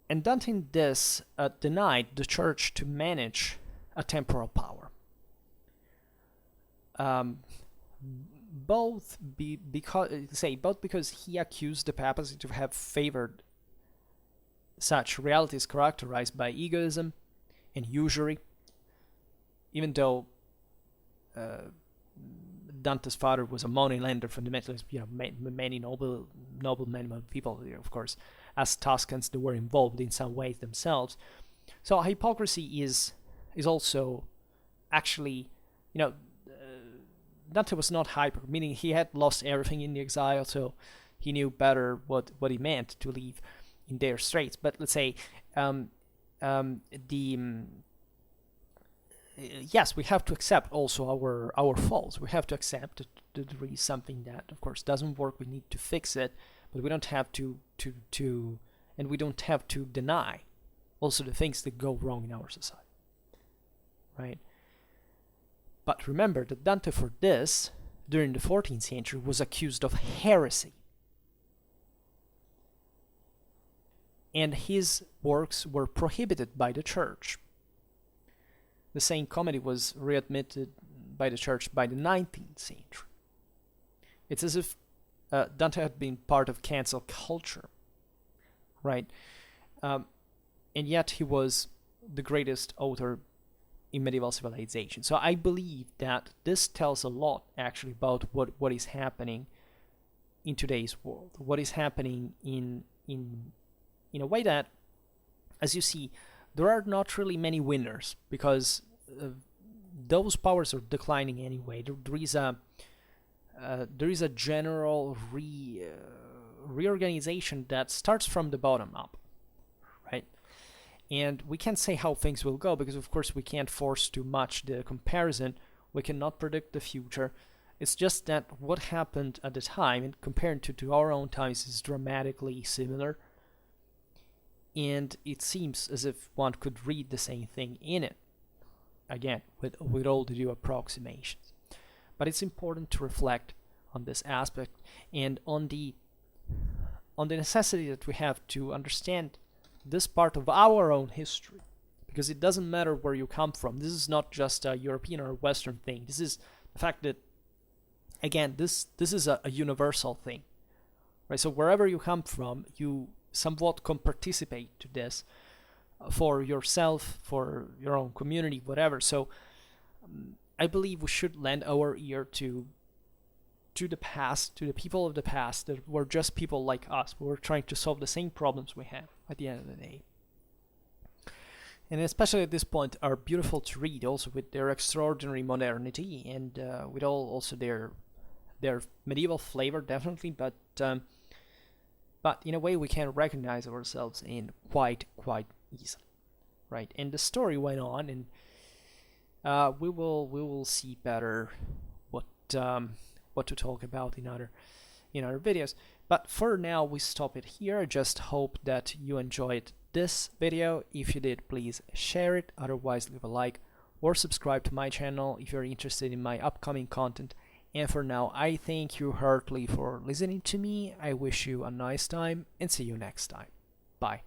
Dante in this denied the church to manage a temporal power. Both because he accused the papacy to have favored such realities characterized by egoism and usury, even though Dante's father was a moneylender fundamentally, many noblemen, people, of course, as Tuscans, they were involved in some ways themselves. So hypocrisy is also actually, Dante was not hyper, meaning he had lost everything in the exile, so he knew better what it meant to live in dire straits. But let's say, yes, we have to accept also our faults. We have to accept that there is something that, of course, doesn't work. We need to fix it, but we don't have to and we don't have to deny also the things that go wrong in our society, right? But remember that Dante, for this, during the 14th century, was accused of heresy. And his works were prohibited by the church. The same comedy was readmitted by the church by the 19th century. It's as if Dante had been part of cancel culture, right? And yet he was the greatest author in medieval civilization. So I believe that this tells a lot actually about what is happening in today's world, what is happening in a way that, as you see, there are not really many winners, because those powers are declining anyway. There is a general reorganization that starts from the bottom up, right? And we can't say how things will go, because of course we can't force too much the comparison. We cannot predict the future. It's just that what happened at the time, and compared to our own times, is dramatically similar. And it seems as if one could read the same thing in it, again, with all the due approximations. But it's important to reflect on this aspect and on the necessity that we have to understand this part of our own history, because it doesn't matter where you come from. This is not just a European or Western thing. This is the fact that, again, this is a universal thing, right? So wherever you come from, you somewhat can participate to this for yourself, for your own community, whatever. So I believe we should lend our ear to the past, to the people of the past that were just people like us, who were trying to solve the same problems we have at the end of the day. And especially at this point are beautiful to read, also with their extraordinary modernity and with all also their medieval flavor, definitely, but in a way we can recognize ourselves in quite easily, right? And the story went on, and we will see better what to talk about in other videos. But for now, we stop it here. I just hope that you enjoyed this video. If you did, please share it. Otherwise, leave a like or subscribe to my channel if you're interested in my upcoming content. And for now, I thank you heartily for listening to me. I wish you a nice time and see you next time. Bye.